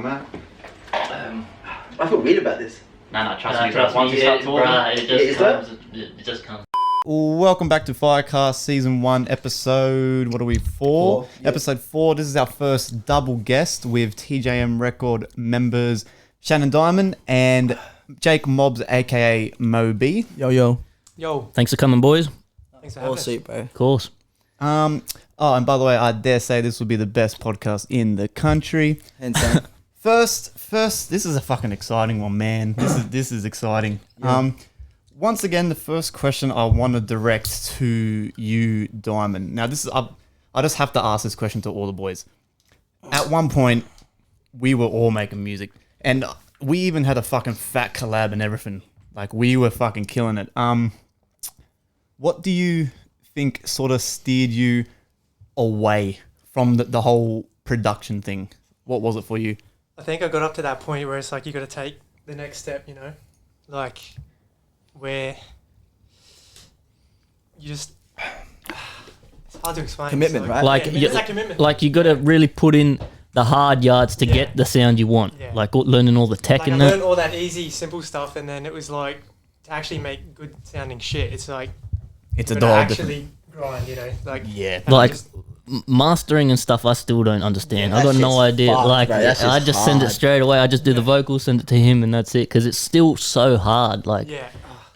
I'm at. I feel weird about this. No, trust me. Once you start talking, it just comes. Welcome back to FireCast Season 1 episode, what are we, 4? Yeah. Episode 4, this is our first double guest with TJM record members Shannon Dimond and Jake Mobbs aka Moeb. Yo. Thanks for coming, boys. Thanks for having us. Seat, bro. Of course. Oh, and by the way, I dare say this will be the best podcast in the country. Hands down. First, this is a fucking exciting one, man. This is exciting. Yeah. Once again, the first question I want to direct to you, Dimond. Now, this is I just have to ask this question to all the boys. At one point, we were all making music, and we even had a fucking fat collab and everything. Like, we were fucking killing it. What do you think sort of steered you away from the whole production thing? What was it for you? I think I got up to that point where it's like you got to take the next step, you know? Like, where you just... It's hard to explain. Commitment, so, right? Like, yeah, it's that commitment. Like you got to really put in the hard yards to get the sound you want. Yeah. Like learning all the tech like and I that. learned all that easy, simple stuff, and then it was like, to actually make good sounding shit, it's like... It's a you gotta dog. actually grind, you know? Like, Yeah. and Like, just- mastering and stuff, I still don't understand. Yeah, I got that no shit's idea. fucked, Like, bro. That shit's I just send it hard. straight away. I just do the vocals, send it to him, and that's it. Because it's still so hard. Like, yeah.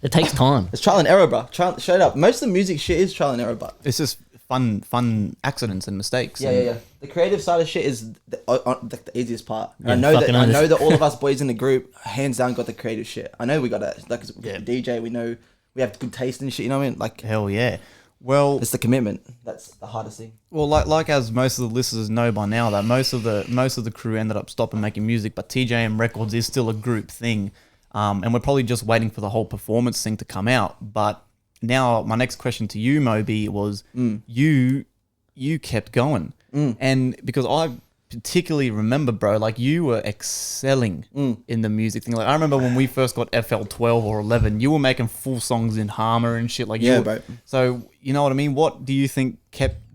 it takes time. It's trial and error, bro. Straight up. Most of the music shit is trial and error, bro. It's just fun accidents and mistakes. Yeah. The creative side of shit is the easiest part. And Yeah, I know fucking that all of us boys in the group, hands down, got the creative shit. I know we got that. Like, Yeah. DJ, we know we have good taste and shit. You know what I mean? Like, Hell yeah. Well, it's the commitment. That's the hardest thing. well, like as most of the listeners know by now, that most of the crew ended up stopping making music, but TJM Records is still a group thing, and we're probably just waiting for the whole performance thing to come out. But now, my next question to you, Moeb, was you kept going, and because I particularly remember, bro, like you were excelling in the music thing. Like I remember when we first got FL12 or 11, you were making full songs in Harmer and shit. Like Yeah, you bro. So you know what I mean? What do you think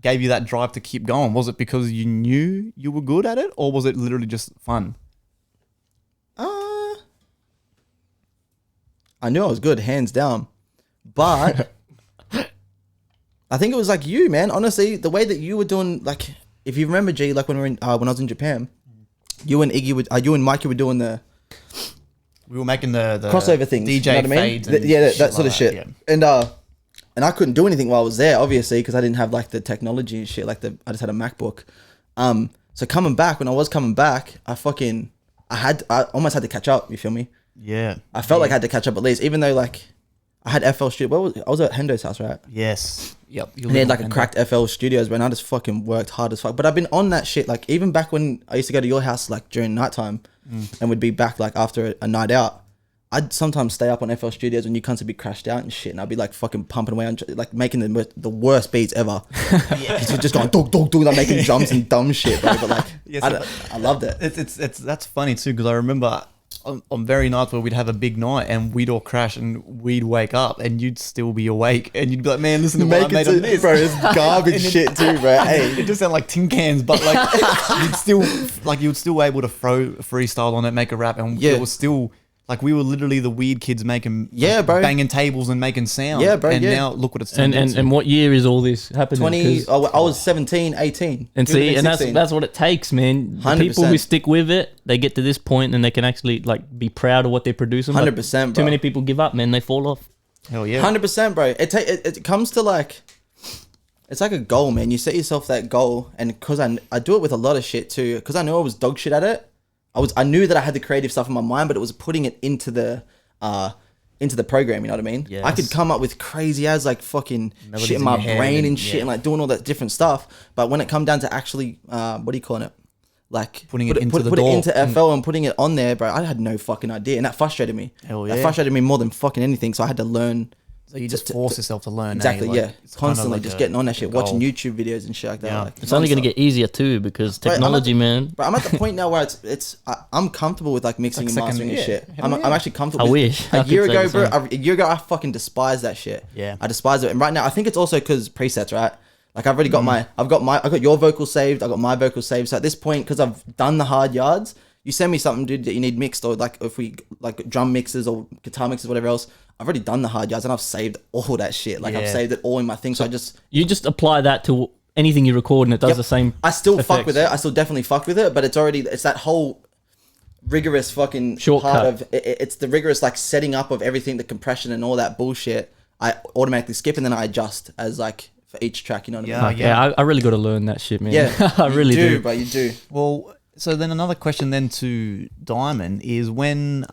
gave you that drive to keep going? Was it because you knew you were good at it, or was it literally just fun? I knew I was good, hands down. But I think it was like you, man. Honestly, the way that you were doing, like, if you remember, G, like when we were when I was in Japan, you and Iggy you and Mikey were doing the We were making the crossover things. DJ you know what I mean? fades. And that shit sort of like shit. yeah. And I couldn't do anything while I was there, obviously, because I didn't have like the technology and shit. Like I just had a MacBook. So coming back, when I was coming back, I almost had to catch up. You feel me? Yeah. I felt like I had to catch up at least, even though like I had FL Studio. I was at Hendo's house, right? Yes. Yep. And they had like a cracked FL Studios, but I just fucking worked hard as fuck. But I've been on that shit, like even back when I used to go to your house like during nighttime and would be back like after a night out. I'd sometimes stay up on FL Studios when you cunts would be crashed out and shit, and I'd be like fucking pumping away on like making the worst beats ever. Just going dog, like making jumps and dumb shit, bro. But like, I loved it. It's that's funny too, because I remember on very nights where we'd have a big night and we'd all crash and we'd wake up and you'd still be awake and you'd be like, man, listen to what I made on this, bro. It's garbage shit too, bro. Hey, it just sounded like tin cans, but like you'd still able to throw a freestyle on it, make a rap, and it was still. Like we were literally the weird kids making, bro, banging tables and making sound. Yeah, bro. And yeah. now look what it's turned into. And what year is all this happening? 20. I was 17, 18. And see, and 16. that's what it takes, man. The 100%. people who stick with it, they get to this point and they can actually like be proud of what they're producing. 100%, bro. Too many people give up, man. They fall off. Hell yeah. 100%, bro. It comes to like, it's like a goal, man. You set yourself that goal, and because I do it with a lot of shit too, because I knew I was dog shit at it. I knew that I had the creative stuff in my mind, but it was putting it into the program, you know what I mean? Yes. I could come up with crazy as like fucking Melodies shit in in my your head brain and- and shit yeah. and like doing all that different stuff. But when it come down to actually, what are you calling it? Like Putting it into the put door. it into FL and putting it on there, bro. I had no fucking idea, and that frustrated me. Hell That yeah. frustrated me more than fucking anything. So I had to learn. So you just force yourself to learn. Exactly, Like, yeah. it's kinda Constantly like just a- getting on that shit, a goal. watching YouTube videos and shit like that. Yeah. Like, It's only going to nonstop. get easier too because Bro, technology, man. But I'm at the point now where I'm comfortable with like mixing Like and mastering second- and shit. yeah. I'm Hell yeah. actually comfortable. I with- wish I A could year say ago, the bro. same. A year ago, I fucking despised that shit. Yeah. I despise it. And right now, I think it's also because presets, right? Like I've got your vocal saved. I got my vocal saved. So at this point, because I've done the hard yards, you send me something, dude, that you need mixed, or like if we like drum mixes or guitar mixes, whatever else, I've already done the hard yards and I've saved all that shit. Like I've saved it all in my thing. So you just apply that to anything you record and it does the same. I still effects. fuck with it. I still definitely fuck with it, but it's that whole rigorous fucking Shortcut. part of it. It's the rigorous like setting up of everything, the compression and all that bullshit. I automatically skip and then I adjust as like for each track. You know what I mean? Yeah, I really got to learn that shit, man. Yeah, I really do. But you do. Well, so then another question then to Diamond is when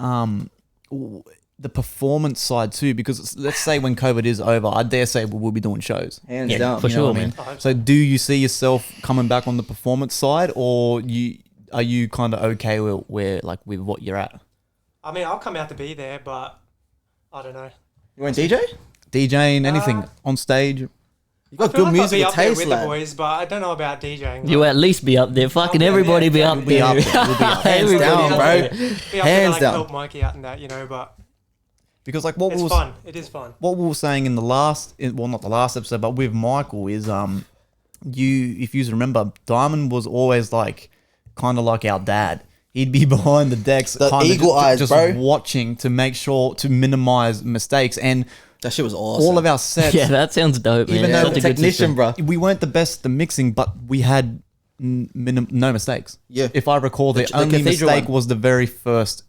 the performance side too, because let's say when COVID is over, I dare say we'll be doing shows. Hands down. for You know sure, what I mean? man. So do you see yourself coming back on the performance side, or are you kind of okay with what you're at? I mean, I'll come out to be there, but I don't know. You want DJ? DJing, anything on stage? You got I feel good like I'll be musical up there taste, with lad. the boys, but I don't know about DJing. You at least be up there. Fucking yeah, everybody yeah, be yeah, up we'll be there. up there. We'll be up there. Hands Everybody down, up bro. there. Be up there, Hands like, down. help Mikey out and that, you know, but Because like what it's was fun. It is fun. what we were saying in the last, well, not the last episode, but with Michael is if you remember, Diamond was always like kind of like our dad. He'd be behind the decks, The kinda eagle eyes, just bro. watching to make sure to minimize mistakes. And That shit was awesome. all of our sets, Yeah, that sounds dope, man. Even That's though such a the good technician, system. bro. we weren't the best at the mixing, but we had no mistakes. Yeah. If I recall, the only Cathedral mistake one. was the very first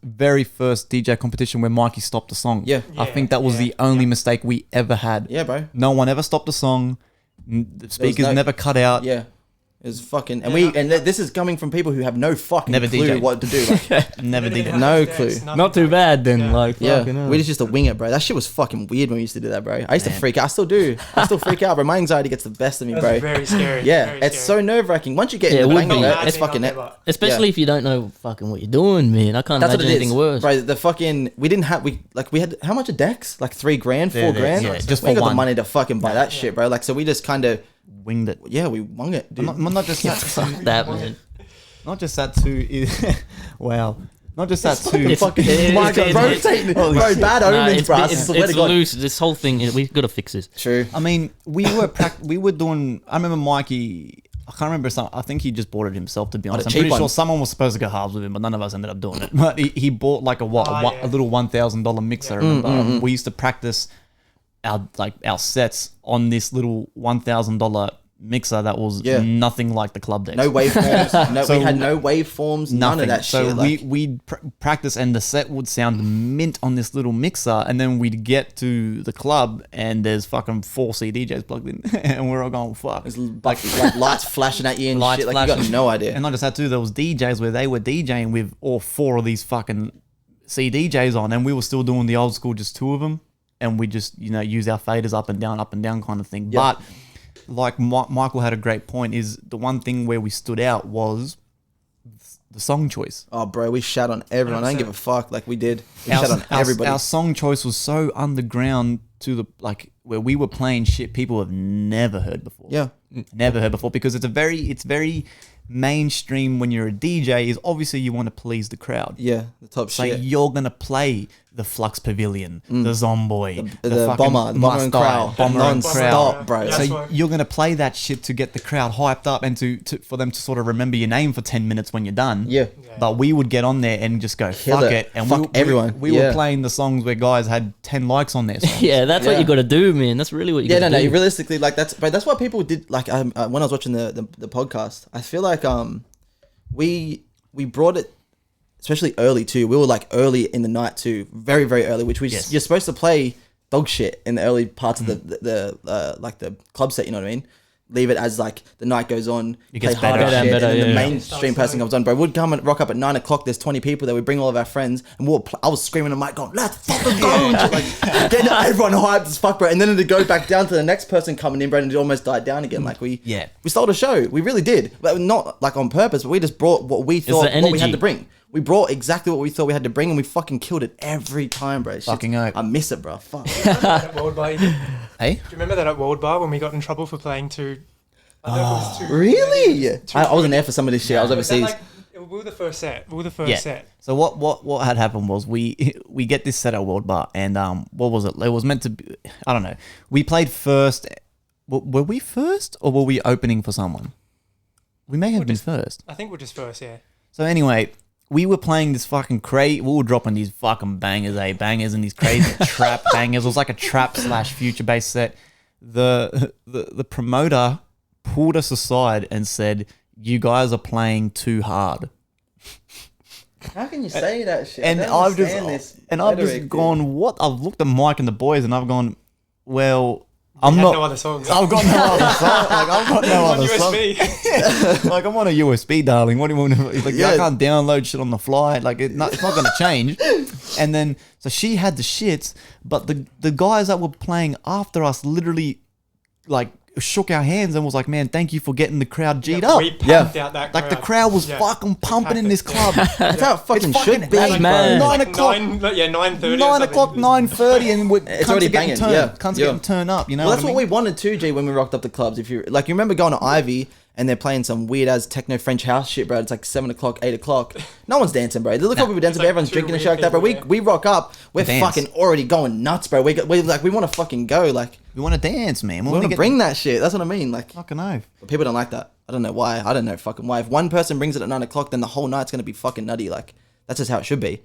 DJ competition where Mikey stopped the song. Yeah. I think that was the only mistake we ever had. Yeah, bro. No one ever stopped the song. The speakers no- never cut out. Yeah. It was fucking, and Yeah. this is coming from people who have no fucking Never clue DJ'd. what to do. Like, Never did it. No clue. Not too bad then. Like, yeah, fucking hell. we just used to wing it, bro. That shit was fucking weird when we used to do that, bro. I used to freak out. I still do. I still freak out, bro. My anxiety gets the best of me, That's bro. very scary. Yeah, very it's scary. so nerve wracking. Once you get Yeah, in it the would bang be. of Yeah, it, it's fucking it. Especially if you don't know fucking what you're doing, man. I can't That's what imagine it is, anything worse. bro. The fucking we had how much a decks? Like $3 grand, $4 grand. yeah, just we ain't for got one. the money to fucking buy that shit, bro. Like so, we just kind of Winged it. we wung it, dude. Not just that. Fuck that, man. Not just that too. Wow. Not just that too. It's- fucking it- my it's- God, bro, taking bro, bad Nah, omens, bro. I it's swear to God. loose. This whole thing, we've got to fix this. True. I mean, we were doing. I remember Mikey. I can't remember some. I think he just bought it himself. To be honest, I'm cheap pretty sure one. someone was supposed to go halves with him, but none of us ended up doing it. But he bought like a little $1,000 mixer. I remember we used to practice our sets on this little $1,000 mixer that was nothing like the club decks. No waveforms. No, So- we had no waveforms. None Nothing. of that so shit. Like, we'd practice and the set would sound mint on this little mixer, and then we'd get to the club and there's fucking 4 CDJs plugged in and we're all going fuck. it's like lights flashing at you and Lights shit. Like you got flashing. no idea. And not just that too, there was DJs where they were DJing with all 4 of these fucking CDJs on, and we were still doing the old school, just 2 of them, and we just use our faders up and down kind of thing. Yeah. But like Michael had a great point, is the one thing where we stood out was the song choice. Oh, bro, we shat on everyone. I don't give a fuck. Like we did. We Our, shat on everybody. our song choice was so underground to the where we were playing shit people have never heard before. Yeah. Never heard before, because it's very mainstream. When you're a DJ, is obviously you want to please the crowd. Yeah, the top So shit. you're gonna play the Flux Pavilion, the Zomboy, The fucking bomber and Must Die, crowd. Bomber and Non-stop, crowd. bro. Yeah. So That's right. you're gonna play that shit to get the crowd hyped up and to for them to sort of remember your name for 10 minutes when you're done. Yeah. But we would get on there and just go Kill fuck it. it, and Fuck everyone. We Yeah. were playing the songs where guys had 10 likes on their songs. Yeah, that's what Yeah. you got to do, man. That's really what you Yeah, got to no. do. Realistically, like that's what people did. Like when I was watching the podcast, I feel like we brought it, especially early too. We were like early in the night too, very very early. Which Yes. you're supposed to play dog shit in the early parts of the like the club set. You know what I mean? Leave it as like the night goes on, It play gets better. harder Better and shit, better, and then yeah. the mainstream person comes on. Bro, we'd come and rock up at 9 o'clock. There's 20 people there. We bring all of our friends, and I was screaming on the mic, going, "Let's fucking go!" and shit, like getting everyone hyped as fuck, bro. And then it'd go back down to the next person coming in, bro, and it almost died down again. Like we stole the show. We really did, but not like on purpose. But we just brought what we thought the what we had energy. to bring. We brought exactly what we thought we had to bring, and we fucking killed it every time, bro. It's just- Fucking oath. I miss it, bro. Fuck. At World Bar, do you Hey, remember that at World Bar when we got in trouble for playing too? I don't know if it was too. Really? I wasn't there for some of this shit. I was Was that overseas. like, we were the first set. We were the first set. So what had happened was we get this set at World Bar, and what was it? It was meant to be, I don't know. We played first. Were we first, or were we opening for someone? We may have been first. I think we're just first, yeah. So anyway, we were playing this fucking we were dropping these fucking bangers, and these crazy trap bangers. It was like a trap / future bass set. The promoter pulled us aside and said, "You guys are playing too hard." How can you say that shit? And I've just gone, what? I've looked at Mike and the boys, and I've gone, well, I'm not. No other songs. I've got no other song. Like I've got no other song. USB. Like I'm on a USB, darling. What do you want? He's like, I can't download shit on the fly. Like it's not going to change. And then so she had the shits, but the guys that were playing after us literally like shook our hands and was like, man, thank you for getting the crowd G'd up. We pumped out that crowd. Like the crowd was fucking pumping in this club. That's how it fucking should be, That's mad. 9 o'clock. 9:30. 9 o'clock, 9:30, and we're It's already banging. Cunts getting turned up. You know. Well, that's what what we wanted too, G, when we rocked up the clubs. If you like, you remember going to Ivy and they're playing some weird ass techno French house shit, bro. It's like 7 o'clock, 8 o'clock. No one's dancing, bro. Look how we were dancing, like everyone's two drinking and shit weird like that, bro. people, We rock up, we're Dance. fucking already going nuts, bro. We want to fucking go, like We want to dance, man. we want to bring that shit. That's what I mean, like. Fucking oath. But people don't like that. I don't know why. I don't know fucking why. If one person brings it at 9 o'clock, then the whole night's gonna be fucking nutty. Like that's just how it should be.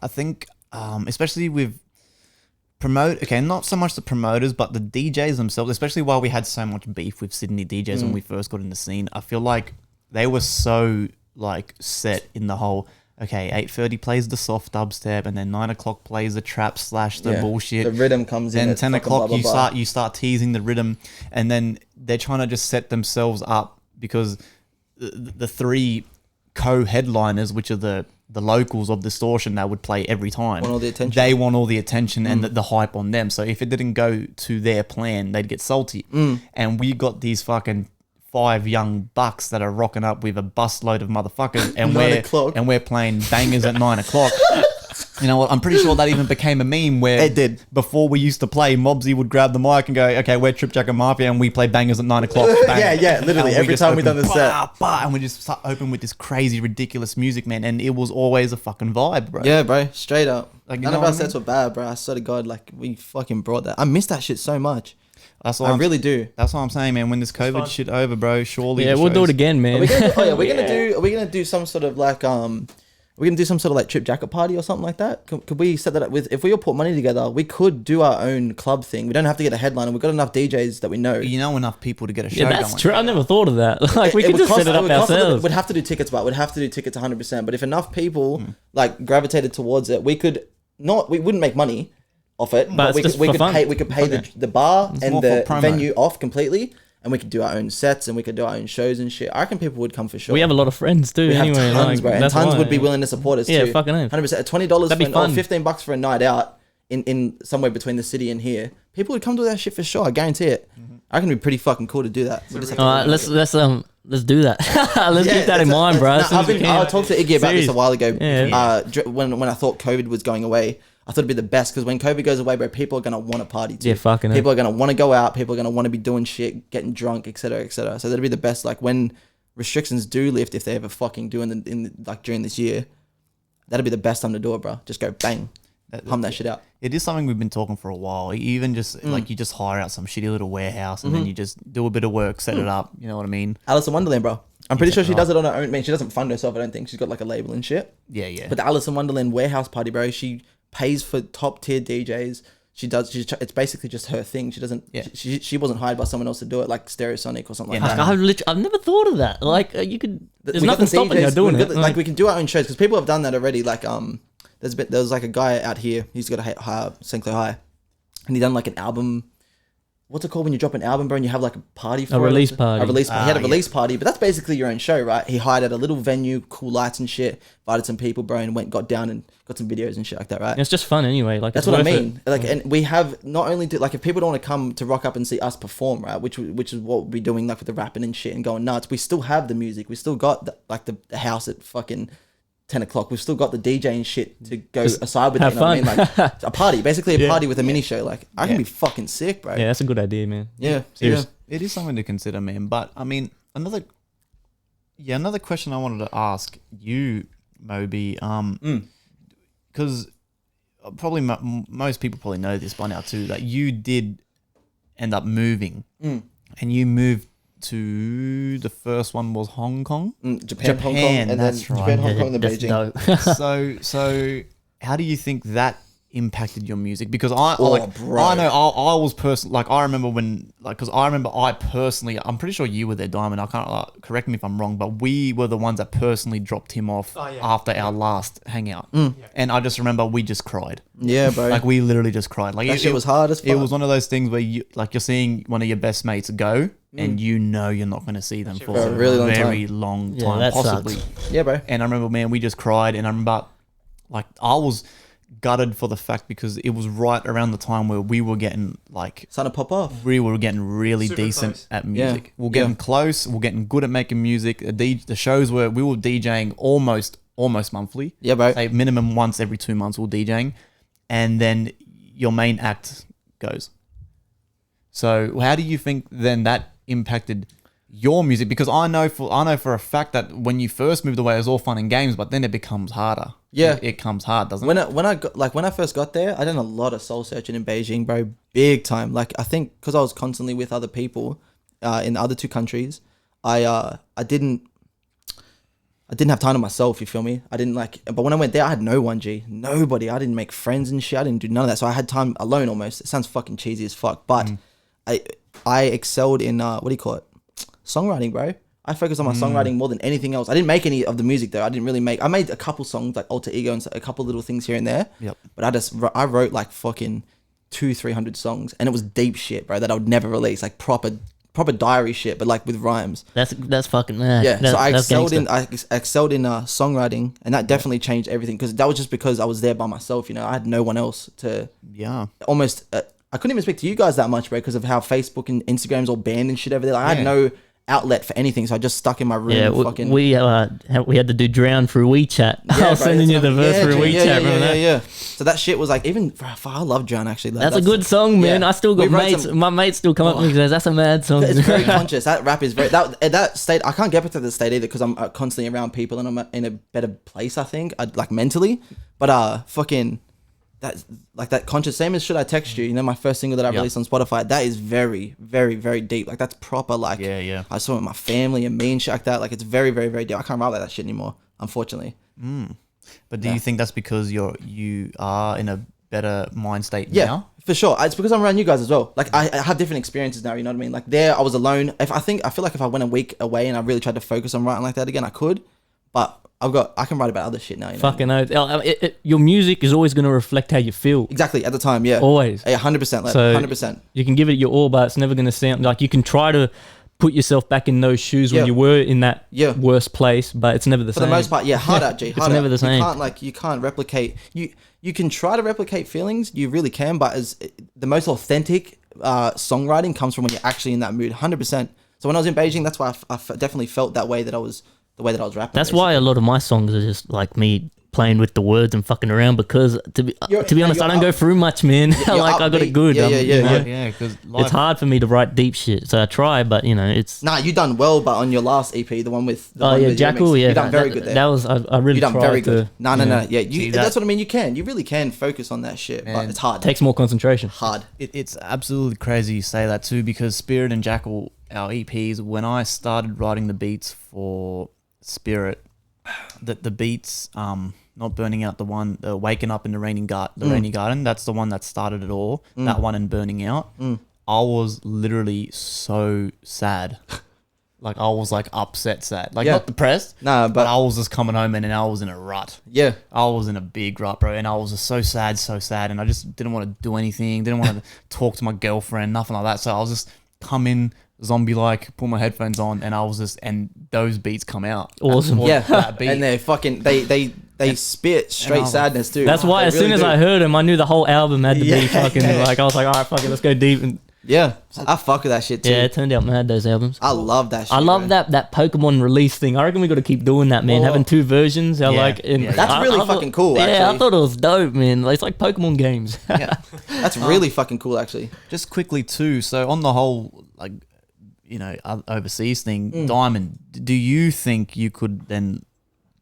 I think, especially with not so much the promoters, but the DJs themselves, especially while we had so much beef with Sydney DJs when we first got in the scene, I feel like they were so like set in the whole, okay, 8:30 plays the soft dubstep, and then 9 o'clock plays the trap / the bullshit. The rhythm comes in. Then at 10 fucking o'clock blah, blah, blah. you start teasing the rhythm, and then they're trying to just set themselves up because the three co-headliners, which are the locals of Distortion that would play every time, Want all the attention. they want all the attention and the hype on them. So if it didn't go to their plan, they'd get salty. And we got these fucking 5 young bucks that are rocking up with a busload of motherfuckers, and 9 o'clock. we're playing bangers at 9 o'clock. You know what? I'm pretty sure that even became a meme where It did. Before we used to play, Mobsy would grab the mic and go, okay, we're Trip Jack and Mafia, and we play bangers at 9 o'clock. Bang. Yeah, literally. And Every just time we've open, done the set. and we just start open with this crazy, ridiculous music, man. And it was always a fucking vibe, bro. Yeah, bro. Straight up. Like, you None know of what our I mean? sets were bad, bro. I swear to God, like we fucking brought that. I miss that shit so much. That's what I really do. That's what I'm saying, man. When this COVID fun. shit over, bro, surely. Yeah, the we'll do shows- it again, man. Are we gonna do some sort of like we're gonna do some sort of like Trip Jacket party or something like that. Could we set that up with? If we all put money together, we could do our own club thing. We don't have to get a headliner. We've got enough DJs that we know. You know enough people to get a show Yeah, that's going. true. I never thought of that. Like we It could would just cost- set it up would cost a little- ourselves. We'd have to do tickets, but we'd have to do tickets 100%. But if enough people like gravitated towards it, we wouldn't make money off it, But it's we just could for fun. pay the bar It's and more for the promo. venue off completely, and we could do our own sets and we could do our own shows and shit. I reckon people would come for sure. We have a lot of friends too. We have Anyway, tons, like, bro, and that's tons why. would be willing to support us Yeah, too. fucking oath. 100%. At $20 That'd be or fun. $15 for a night out in somewhere between the city and here, people would come do that shit for sure. I guarantee it. I reckon it'd be pretty fucking cool to do that. We just have to- All right, let's do that. Let's Yeah, keep that in it's- mind, bro. no, as soon as we can. I talked to Iggy about this a Serious. while ago. Yeah. When I thought COVID was going away, I thought it'd be the best because when COVID goes away, bro, people are gonna want to party too. Yeah, fucking hell. People are gonna want to go out. People are gonna want to be doing shit, getting drunk, etc., etc. So that'd be the best. Like when restrictions do lift, if they ever fucking do like during this year, that'd be the best time to do it, bro. Just go bang, hum that shit out. It is something we've been talking for a while. Even just like you just hire out some shitty little warehouse and then you just do a bit of work, set it up. You know what I mean? Alice in Wonderland, bro. I'm pretty sure she Exactly. does it on her own. I mean, she doesn't fund herself. I don't think she's got like a label and shit. Yeah, yeah. But the Alice in Wonderland warehouse party, bro, she pays for top tier DJs. It's basically just her thing. She doesn't. Yeah. She wasn't hired by someone else to do it, like Stereosonic or something Yeah, like Like, that. I've never thought of that. Like you could. There's We got nothing the stopping you DJs, doing we've it. got like we can do our own shows because people have done that already. Like there was like a guy out here. He's got a St. Clair High, and he done like an album. What's it called when you drop an album, bro, and you have like a party for A it? release party. A release party. He had a yeah. release party, but that's basically your own show, right? He hired at a little venue, cool lights and shit, invited some people, bro, and got down and got some videos and shit like that, right? It's just fun anyway. Like That's it's what I worth it. mean. Like, and we have not only like if people don't want to come to rock up and see us perform, right? Which is what we're doing, like with the rapping and shit and going nuts. We still have the music. We still got the house at fucking 10 o'clock. We've still got the DJ and shit to go aside with. have You know what I mean? fun. Like a party, basically a Yeah. party with a mini show. Like I can be fucking sick, bro. Yeah, that's a good idea, man. Yeah. Serious. It is something to consider, man. But I mean, another question I wanted to ask you, Moby, because probably most people probably know this by now too, that you did end up moving, and you moved to the first one was Hong Kong. Japan, Hong Kong, and then that's right. Japan, Hong Kong, and then That's Beijing. dope. So how do you think that impacted your music? Because bro. I know I was personally, like, I remember when, like, because I remember I personally, I'm pretty sure you were there, Diamond. I can't, correct me if I'm wrong, but we were the ones that personally dropped him off after our last hangout. And I just remember we just cried. Yeah, bro. Like, we literally just cried. Like, that shit was hard as fuck. it was one of those things where you, like, you're seeing one of your best mates go, and you know you're not going to see them for a really long very time. long Yeah, time, that possibly. sucks. Yeah, bro. And I remember, man, we just cried, and I remember, like, I was gutted for the fact because it was right around the time where we were getting, like, Starting to pop off. we were getting really Super decent close. at music. Yeah. We're getting close. We're getting good at making music. The shows were, we were DJing almost monthly. Yeah, bro. Say minimum once every 2 months we're DJing, and then your main act goes. So how do you think then that impacted your music? Because I know for a fact that when you first moved away, it was all fun and games, but then it becomes harder. Yeah. it comes hard, doesn't it? When I first got there, I did a lot of soul searching in Beijing, bro, big time. Like, I think because I was constantly with other people in the other two countries, I didn't have time to myself. You feel me? I didn't like. But when I went there, I had no one G, nobody. I didn't make friends and shit. I didn't do none of that. So I had time alone almost. It sounds fucking cheesy as fuck, but I excelled in what do you call it? Songwriting, bro. I focused on my songwriting more than anything else. I didn't make any of the music though. I made a couple songs like Alter Ego and a couple little things here and there. Yep. But I wrote like fucking 200-300 songs, and it was deep shit, bro, that I would never release, like proper diary shit, but like with rhymes. That's fucking mad. Yeah. So I That's excelled in songwriting, and that definitely changed everything because that was just because I was there by myself. You know, I had no one else to. Yeah. Almost, I couldn't even speak to you guys that much, bro, because of how Facebook and Instagram's all banned and shit over there. Like, I had no outlet for anything, so I just stuck in my room. Yeah, we had to do drown through WeChat. I was sending you the verse through WeChat. Remember that? Yeah. So that shit was like, even I love drown actually. Like, That's a good song, man. yeah. I still got We wrote mates. some- My mates still come up to me and says that's a mad song. It's very conscious. That rap is very that state. I can't get back to the state either because I'm constantly around people and I'm in a better place. I think like mentally, but fucking. That's like that conscious, same as Should I Text You, you know, my first single that I released on Spotify, that is very, very, very deep. Like that's proper, like I saw it with my family and me and shit like that. Like it's very, very, very deep. I can't write like that shit anymore, unfortunately. But do you think that's because you are in a better mind state now? For sure. It's because I'm around you guys as well. Like I have different experiences now, you know what I mean? Like there I was alone. I feel like if I went a week away and I really tried to focus on writing like that again, I could. But I can write about other shit now. You know? Fucking oath. Your music is always going to reflect how you feel. Exactly, at the time, yeah. Always. Yeah, 100%. Like, So 100%. You can give it your all, but it's never going to sound like you can try to put yourself back in those shoes when you were in that worst place, but it's never the same. For the most part, hard out, G. It's never the same. You can't replicate. You can try to replicate feelings. You really can, but as the most authentic songwriting comes from when you're actually in that mood, 100%. So when I was in Beijing, that's why I definitely felt that way that I was rapping. That's basically. why a lot of my songs are just like me playing with the words and fucking around because to be honest, I don't go through much, man. Like I got it good. Yeah, because it's hard for me to write deep shit, so I try, but you know, it's you done well, but on your last EP, the one with Jackal, you done very good there. That was I really you done tried very good. to, No, yeah, See, that's what I mean. You really can focus on that shit, but it's hard. takes more concentration. Hard. It's absolutely crazy you say that too, because Spirit and Jackal, our EPs, when I started writing the beats for Spirit, the beats, not burning out, the one waking up in the rainy garden, that's the one that started it all. That one and burning out. I was literally so sad. Like I was like upset sad, like not depressed, but I was just coming home and I was in a rut. I was in a big rut, bro, and I was just so sad, and I just didn't want to do anything, didn't want to talk to my girlfriend, nothing like that. So I was just come in zombie like, put my headphones on, and I was just, and those beats come out. Awesome. That beat. And they're fucking they spit straight sadness too. That's why as soon as I heard them, I knew the whole album had to be fucking like, I was like, all right, fuck it, let's go deep. And I fuck with that shit too. yeah, it turned out mad, those albums. I love that shit. I love that Pokemon release thing. I reckon we got to keep doing that, man. Having two versions. That's really fucking cool, Yeah, actually. I thought it was dope, man. It's like Pokemon games. That's really fucking cool, actually. Just quickly too, so on the whole, like, you know, overseas thing, Diamond, do you think you could then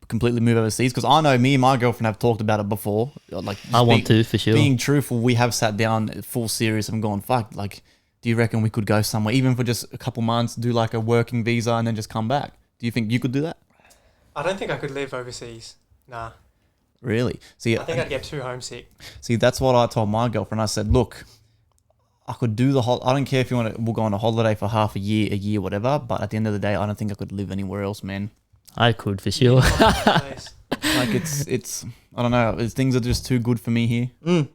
completely move overseas? Because I know me and my girlfriend have talked about it before. Like, I want to, for sure. Being truthful, we have sat down full serious and gone, fuck, like, do you reckon we could go somewhere, even for just a couple months, do like a working visa and then just come back? Do you think you could do that? I don't think I could live overseas. Nah. Really? See, I think I'd get too homesick. See, that's what I told my girlfriend. I said, look, I could do I don't care if we'll go on a holiday for half a year, whatever. But at the end of the day, I don't think I could live anywhere else, man. I could for sure. Like it's I don't know. Things are just too good for me here.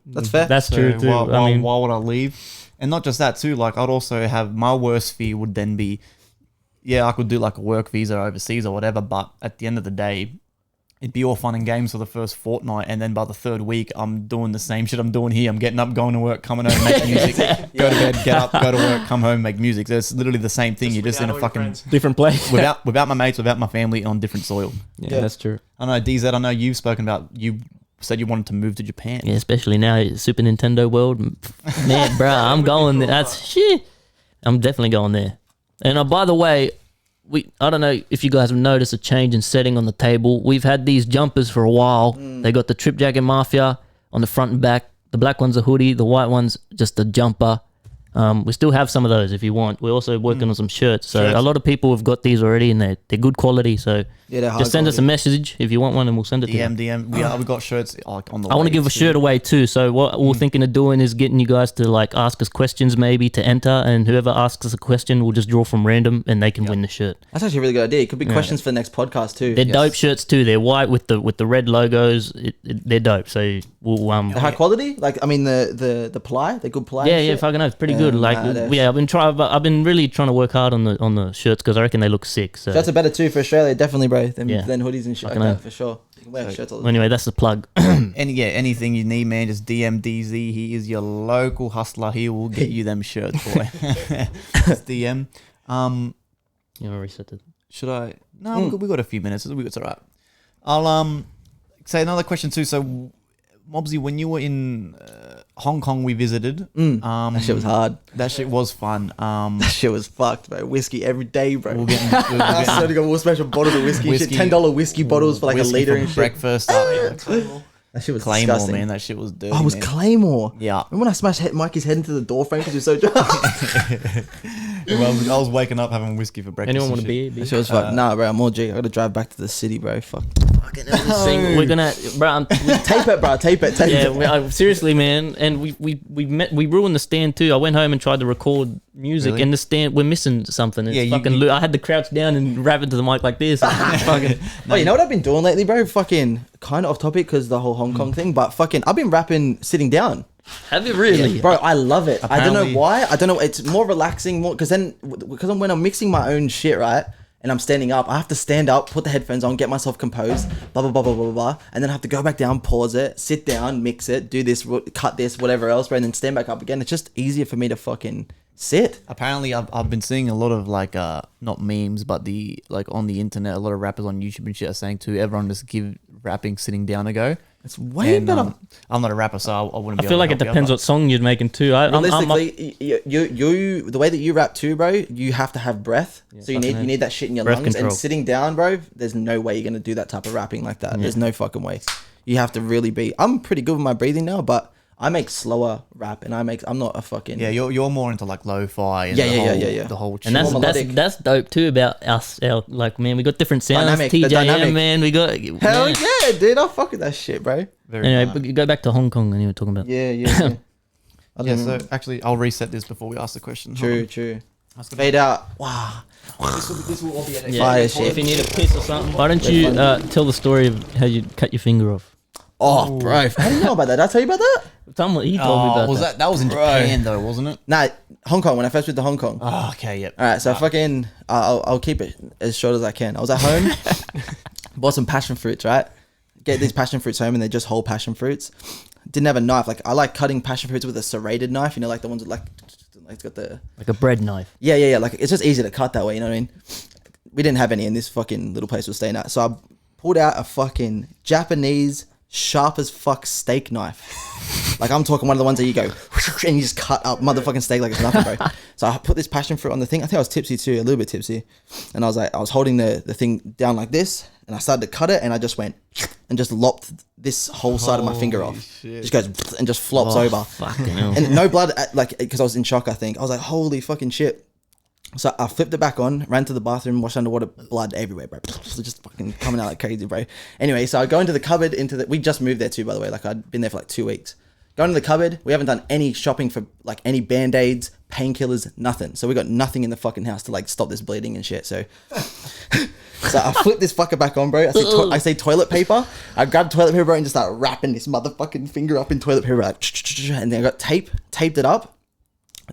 That's fair. That's true too. Why would I leave? And not just that too. Like I'd also have my worst fear would then be, I could do like a work visa overseas or whatever. But at the end of the day, it'd be all fun and games for the first fortnight, and then by the third week, I'm doing the same shit I'm doing here. I'm getting up, going to work, coming home, make music, go to bed, get up, go to work, come home, make music. So it's literally the same thing. You're just in a fucking different place without my mates, without my family, on different soil. Yeah, that's true. I know, DZ. I know you've spoken about. You said you wanted to move to Japan. Yeah, especially now, Super Nintendo world. Man, bro, I'm going there. That's shit. I'm definitely going there. And by the way, I don't know if you guys have noticed a change in setting on the table. We've had these jumpers for a while. They got the Trip Jacket Mafia on the front and back. The black one's a hoodie. The white one's just a jumper. We still have some of those if you want. We're also working on some shirts. So a lot of people have got these already, and they're good quality. So just send us a message if you want one, and we'll send it to you. DM. We got shirts like on the way. I want to give a shirt away too. So what we're thinking of doing is getting you guys to like ask us questions maybe to enter, and whoever asks us a question, we'll just draw from random, and they can win the shirt. That's actually a really good idea. It could be questions for the next podcast too. They're dope shirts too. They're white with the red logos. They're dope. So we'll They're high quality. Like I mean the ply, they're good ply. Yeah, fucking know. It's pretty good. Like I've been really trying to work hard on the shirts because I reckon they look sick. So shirts are better too for Australia, definitely, bro. Than hoodies and shit like that for sure. You can wear shirts all the time. Anyway, that's the plug. Anything you need, man, just DM DZ. He is your local hustler. He will get you them shirts, boy. Just DM. You want to reset it? Should I? No, we got a few minutes. It's all right. I'll say another question too. So, Mobsy, when you were in Hong Kong, we visited. That shit was hard. That shit was fun. That shit was fucked, bro. Whiskey every day, bro. I swear to God, we'll special bottles of whiskey. $10 whiskey bottles for like a liter and shit. Breakfast. That shit was Claymore, disgusting. man. That shit was dirty. Oh, it was Claymore. Yeah. Remember when I smashed Mikey's head into the door frame because he was so drunk? Well, I was waking up having whiskey for breakfast. Anyone want to be? That shit was fucked. Nah, bro. I'm all G. I gotta drive back to the city, bro. Fuck. We're gonna, bro. Tape it, bro. Tape it. Yeah, seriously, man. And we ruined the stand too. I went home and tried to record music, and the stand, we're missing something. It's I had to crouch down and rap into the mic like this. Fucking. Oh, you know what I've been doing lately, bro? Fucking kind of off topic because the whole Hong Kong thing, but fucking I've been rapping sitting down. Have you really? Yeah, bro, I love it. Apparently, I don't know why. I don't know. It's more relaxing, because when I'm mixing my own shit, right, and I'm standing up, I have to stand up, put the headphones on, get myself composed, blah, blah, blah, blah, blah, blah, and then I have to go back down, pause it, sit down, mix it, do this, cut this, whatever else, bro, and then stand back up again. It's just easier for me to fucking sit. Apparently, I've been seeing a lot of like not memes, but the like on the internet, a lot of rappers on YouTube and shit are saying to everyone just give rapping sitting down a go. It's way better. I'm not a rapper, so I wouldn't. I feel like it depends what song you're making too. Realistically, you the way that you rap too, bro, you have to have breath. So you need that shit in your lungs. Control. And sitting down, bro, there's no way you're gonna do that type of rapping like that. Yeah. There's no fucking way. You have to really be. I'm pretty good with my breathing now, but I make slower rap, and I'm not a fucking. Yeah, you're more into like lo-fi. And the whole. And that's dope too about us. Like, man, we got different sounds. TJM, man, we got. Hell yeah, dude! I fuck with that shit, bro. Anyway, but go back to Hong Kong, and you were talking about. Yeah. So actually, I'll reset this before we ask the question. True. Fade out. Wow. This will all be edited. Fire shit. If you need a piss or something, why don't you tell the story of how you cut your finger off? Oh, bro. How do you know about that? Did I tell you about that? Someone he told me about that. That was in Japan though, wasn't it? Nah, Hong Kong, when I first went to Hong Kong. Oh, okay, yep. Alright, so fucking I'll keep it as short as I can. I was at home, bought some passion fruits, right? Get these passion fruits home, and they're just whole passion fruits. Didn't have a knife. Like, I like cutting passion fruits with a serrated knife, you know, like the ones that like it's got the like a bread knife. Yeah. Like, it's just easy to cut that way, you know what I mean? We didn't have any in this fucking little place we were staying at. So I pulled out a fucking Japanese sharp as fuck steak knife. Like, I'm talking one of the ones that you go and you just cut up motherfucking steak like it's nothing, bro. So I put this passion fruit on the thing. I think I was tipsy too, a little bit tipsy. And I was holding the thing down like this, and I started to cut it, and I just went and just lopped this whole side of my finger off. Shit. Just goes and just flops over. Fucking hell. And no blood, like, because I was in shock, I think. I was like, holy fucking shit. So I flipped it back on, ran to the bathroom, washed underwater, blood everywhere, bro. Just fucking coming out like crazy, bro. Anyway, so I go into the cupboard, we just moved there too, by the way. Like, I'd been there for like 2 weeks. Go into the cupboard. We haven't done any shopping for like any Band-Aids, painkillers, nothing. So we got nothing in the fucking house to like stop this bleeding and shit. So so I flip this fucker back on, bro. I say toilet paper. I grab toilet paper, bro, and just start wrapping this motherfucking finger up in toilet paper. Like, and then I got taped it up.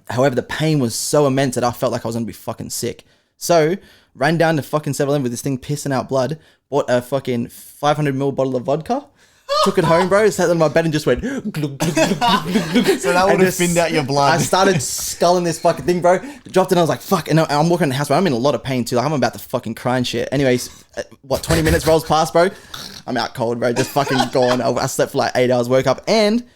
However, the pain was so immense that I felt like I was going to be fucking sick. So, ran down to fucking 7-Eleven with this thing pissing out blood, bought a fucking 500ml bottle of vodka, took it home, bro, sat on my bed and just went... glug, glug, glug, glug, glug. So that would have thinned out your blood. I started sculling this fucking thing, bro. Dropped it and I was like, fuck. And I'm walking in the house, bro. I'm in a lot of pain too. Like, I'm about to fucking cry and shit. Anyways, 20 minutes rolls past, bro. I'm out cold, bro. Just fucking gone. I slept for like 8 hours, woke up, and...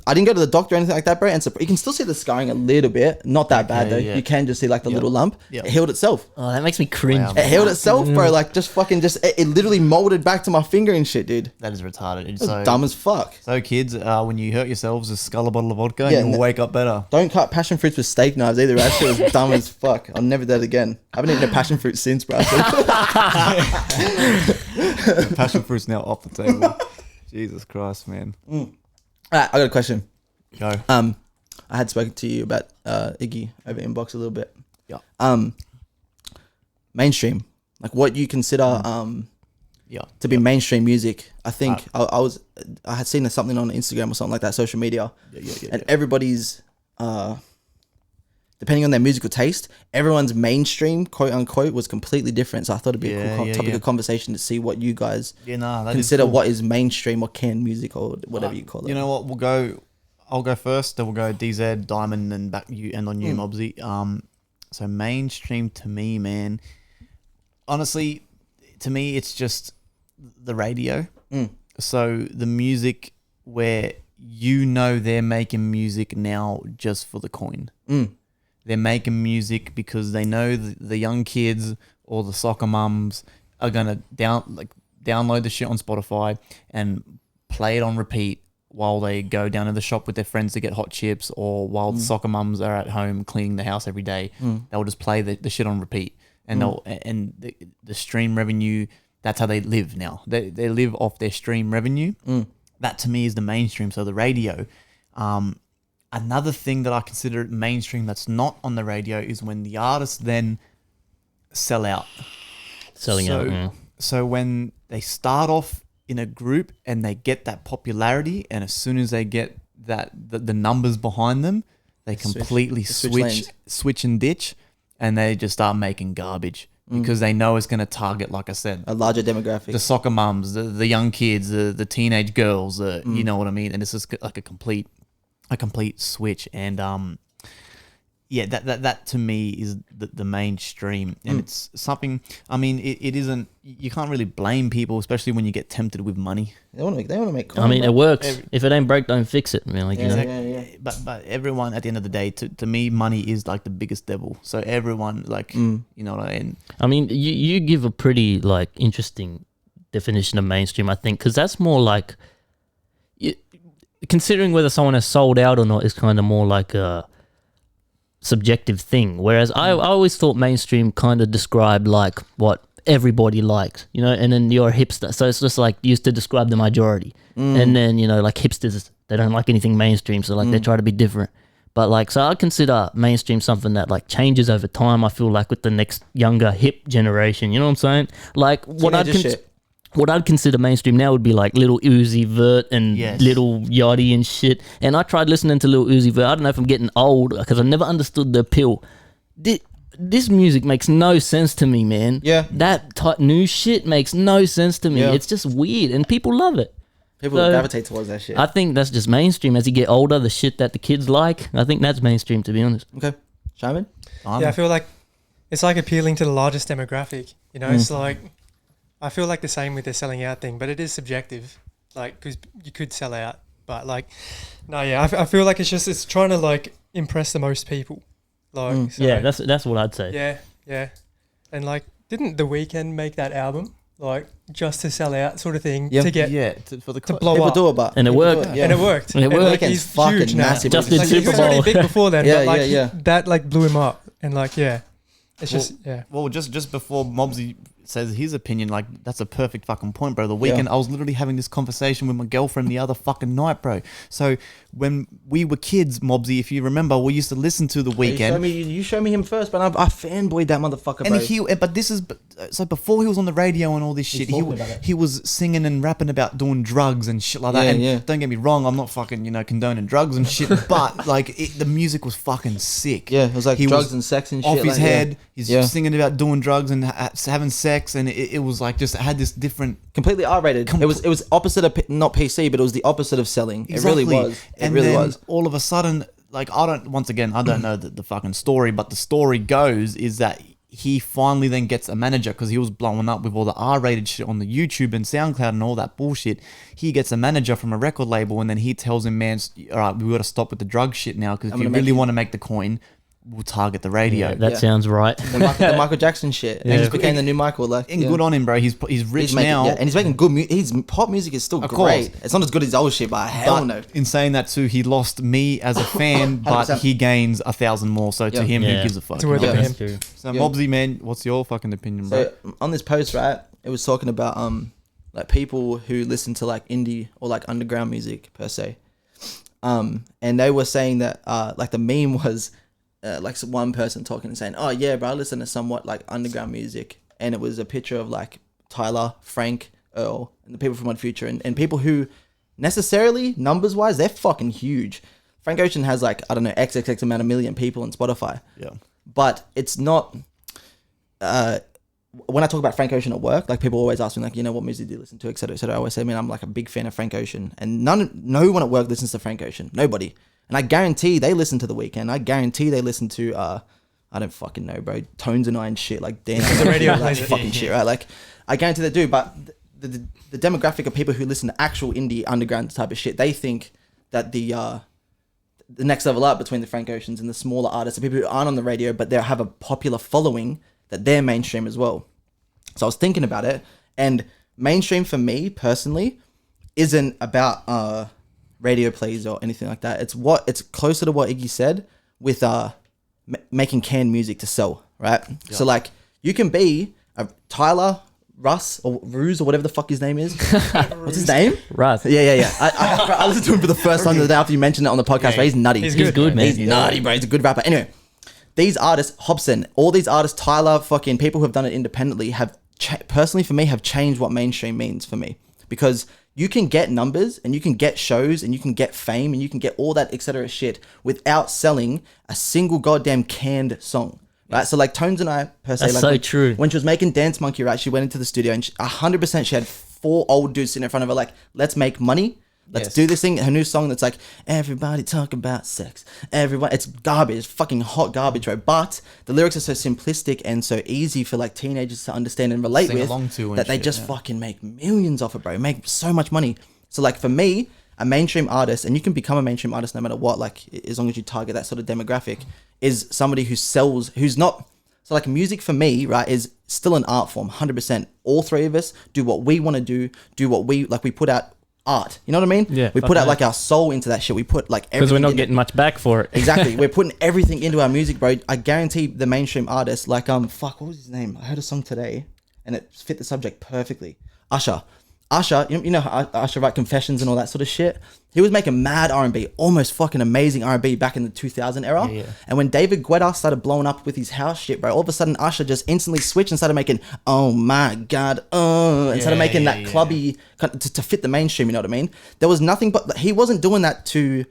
I didn't go to the doctor or anything like that, bro. And so you can still see the scarring a little bit. Not that bad, though. Yeah. You can just see like the little lump. Yep. It healed itself. Oh, that makes me cringe. Wow. It healed itself, bro. Like, it literally molded back to my finger and shit, dude. That is retarded. It was dumb as fuck. So kids, when you hurt yourselves, just scull a bottle of vodka Yeah, and you'll wake up better. Don't cut passion fruits with steak knives either. That shit was dumb as fuck. I'll never do that again. I haven't eaten a passion fruit since, bro. Passion fruit's now off the table. Jesus Christ, man. Alright, I got a question. Go. I had spoken to you about Iggy over inbox a little bit. Yeah. Mainstream, like what you consider Yeah. to be mainstream music. I think I had seen something on Instagram or something like that, social media, and everybody's depending on their musical taste, everyone's mainstream quote unquote was completely different. So I thought it'd be a cool topic of conversation to see what you guys consider what is mainstream or canned music or whatever you call it. You know what? I'll go first. Then we'll go DZ, Diamond, and back you end on you, Mobsy. So mainstream to me, man. Honestly, to me, it's just the radio. So the music where they're making music now just for the coin. They're making music because they know the young kids or the soccer mums are gonna download the shit on Spotify and play it on repeat while they go down to the shop with their friends to get hot chips, or while the soccer mums are at home cleaning the house every day. They'll just play the shit on repeat, and the stream revenue. That's how they live now. They live off their stream revenue. That to me is the mainstream. So the radio. Another thing that I consider mainstream that's not on the radio is when the artists then sell out. Selling out, yeah. So when they start off in a group and they get that popularity, and as soon as they get the numbers behind them, they completely switch and ditch, and they just start making garbage because they know it's going to target, like I said, a larger demographic. The soccer mums, the young kids, the teenage girls, you know what I mean? And it's just like a complete switch. And that to me is the mainstream, and it's something. I mean, it isn't. You can't really blame people, especially when you get tempted with money. They want to make. I mean, it works. If it ain't broke, don't fix it. I mean, like, But everyone, at the end of the day, to me, money is like the biggest devil. So everyone, like, you know what I mean? I mean, you give a pretty like interesting definition of mainstream, I think, because that's more like, considering whether someone has sold out or not is kind of more like a subjective thing. Whereas I always thought mainstream kind of described like what everybody likes, you know, and then you're a hipster. So it's just like used to describe the majority. And then, you know, like hipsters, they don't like anything mainstream. So like they try to be different. But like, so I consider mainstream something that like changes over time. I feel like with the next younger hip generation, you know what I'm saying? Like what I'd consider mainstream now would be like Lil Uzi Vert and Lil Yachty and shit. And I tried listening to Lil Uzi Vert. I don't know if I'm getting old because I never understood the appeal. This music makes no sense to me, man. Yeah. That new shit makes no sense to me. Yeah. It's just weird and people love it. People gravitate towards that shit. I think that's just mainstream. As you get older, the shit that the kids like, I think that's mainstream, to be honest. Okay. Simon? Yeah, I feel like it's like appealing to the largest demographic. You know, it's like, I feel like the same with the selling out thing, but it is subjective. Like, because you could sell out, but like, no, yeah, I feel like it's trying to like impress the most people. Like, so, yeah, that's what I'd say. Yeah, and like, didn't The Weeknd make that album? like just to sell out, sort of thing, Yeah. to get for the to blow People up. do it, but And it people worked. do Yeah. And it worked. And it worked. Like, Weekend's he's fucking huge now. massive. Just Like, did Like, he Super was already Bowl. big before then, Yeah, but like yeah. that like blew him up, and like it's just Well, just before Mobsy says his opinion, like that's a perfect fucking point, bro. The weekend I was literally having this conversation with my girlfriend the other fucking night, bro. So when we were kids, Mobsy, if you remember, we used to listen to The Weeknd. You show me him first, but I fanboyed that motherfucker, bro. But this is so before he was on the radio and all this shit, talking about it. he was singing and rapping about doing drugs and shit like that. Yeah, And don't get me wrong, I'm not fucking condoning drugs and shit, but like the music was fucking sick. Yeah, it was like He drugs was and sex and off shit. his like, head. He's Yeah. singing about doing drugs and having sex, and it was like just it had this different. Completely R-rated. It was opposite of not PC, but it was the opposite of selling. Exactly. It really was. And really then was. all of a sudden, like I don't know the fucking story, but the story goes is that he finally then gets a manager because he was blowing up with all the R-rated shit on the YouTube and SoundCloud and all that bullshit. He gets a manager from a record label, and then he tells him, "Man, all right, we got to stop with the drug shit now because if you really want to make the coin, we'll target the radio." Yeah, that sounds right. The Michael Jackson shit. And he just became the new Michael. Like, And good on him, bro. He's rich now. Yeah, and he's making good music. His pop music is still Of great. course. It's not as good as old shit, but hell But no. in saying that too, he lost me as a fan, but 100%. he gains 1,000 more. So to him, Yeah. who gives a fuck? It's worth you it know? for him. That's true. So Yeah. Mobsy, man, what's your fucking opinion, bro? So on this post, right, it was talking about like people who listen to like indie or like underground music per se. And they were saying that like the meme was like one person talking and saying, "Oh yeah, bro, I listen to somewhat like underground music," and it was a picture of like Tyler, Frank, Earl, and the people from Odd Future, and people who necessarily numbers wise they're fucking huge. Frank Ocean has like I don't know XXX amount of million people on Spotify. Yeah. But it's not. When I talk about Frank Ocean at work, like people always ask me, like, what music do you listen to, et cetera, et cetera. I always say, man, I'm like a big fan of Frank Ocean, and no one at work listens to Frank Ocean. Nobody, and I guarantee they listen to The Weeknd. I guarantee they listen to I don't fucking know, bro. Tones and I and shit, like Dan. The radio like plays it. fucking shit, right? Like I guarantee they do. But the demographic of people who listen to actual indie underground type of shit, they think that the next level up between the Frank Oceans and the smaller artists, the people who aren't on the radio, but they have a popular following, that they're mainstream as well. So I was thinking about it, and mainstream for me personally isn't about radio plays or anything like that. It's closer to what Iggy said with making canned music to sell, right? Yeah. So like you can be a Tyler, Russ or Ruse or whatever the fuck his name is. What's his name? Russ. Yeah. I listened to him for the first time the day after you mentioned it on the podcast, but he's nutty. He's He's good, man. He's nutty, bro. He's a good rapper. Anyway, these artists, Hobson, all these artists, Tyler, fucking people who have done it independently have, personally for me, have changed what mainstream means for me. Because you can get numbers and you can get shows and you can get fame and you can get all that etc. shit without selling a single goddamn canned song. Right, so like Tones and I per se, That's like so when, true. When she was making Dance Monkey, right, she went into the studio and 100% she had 4 old dudes sitting in front of her like, let's make money, let's do this thing. Her new song that's like, everybody talk about sex, everyone. It's garbage, it's fucking hot garbage, right? But the lyrics are so simplistic and so easy for like teenagers to understand and relate Sing with along to and that they shit, just fucking make millions off it, bro. Make so much money. So like for me, a mainstream artist, and you can become a mainstream artist no matter what, like as long as you target that sort of demographic, is somebody who sells, who's not. So like music for me, right, is still an art form, 100%. All three of us do what we want to do what we, like we put out art. You know what I mean? Yeah. We put out like our soul into that shit. We put like everything. Because we're not into- getting much back for it. Exactly. We're putting everything into our music, bro. I guarantee the mainstream artists, like, fuck, what was his name? I heard a song today and it fit the subject perfectly. Usher, you know how Usher write Confessions and all that sort of shit? He was making mad R&B, almost fucking amazing R&B back in the 2000 era. Yeah. And when David Guetta started blowing up with his house shit, bro, all of a sudden Usher just instantly switched and started making, oh my God, and started making that clubby, to fit the mainstream, you know what I mean? There was nothing but, he wasn't doing that to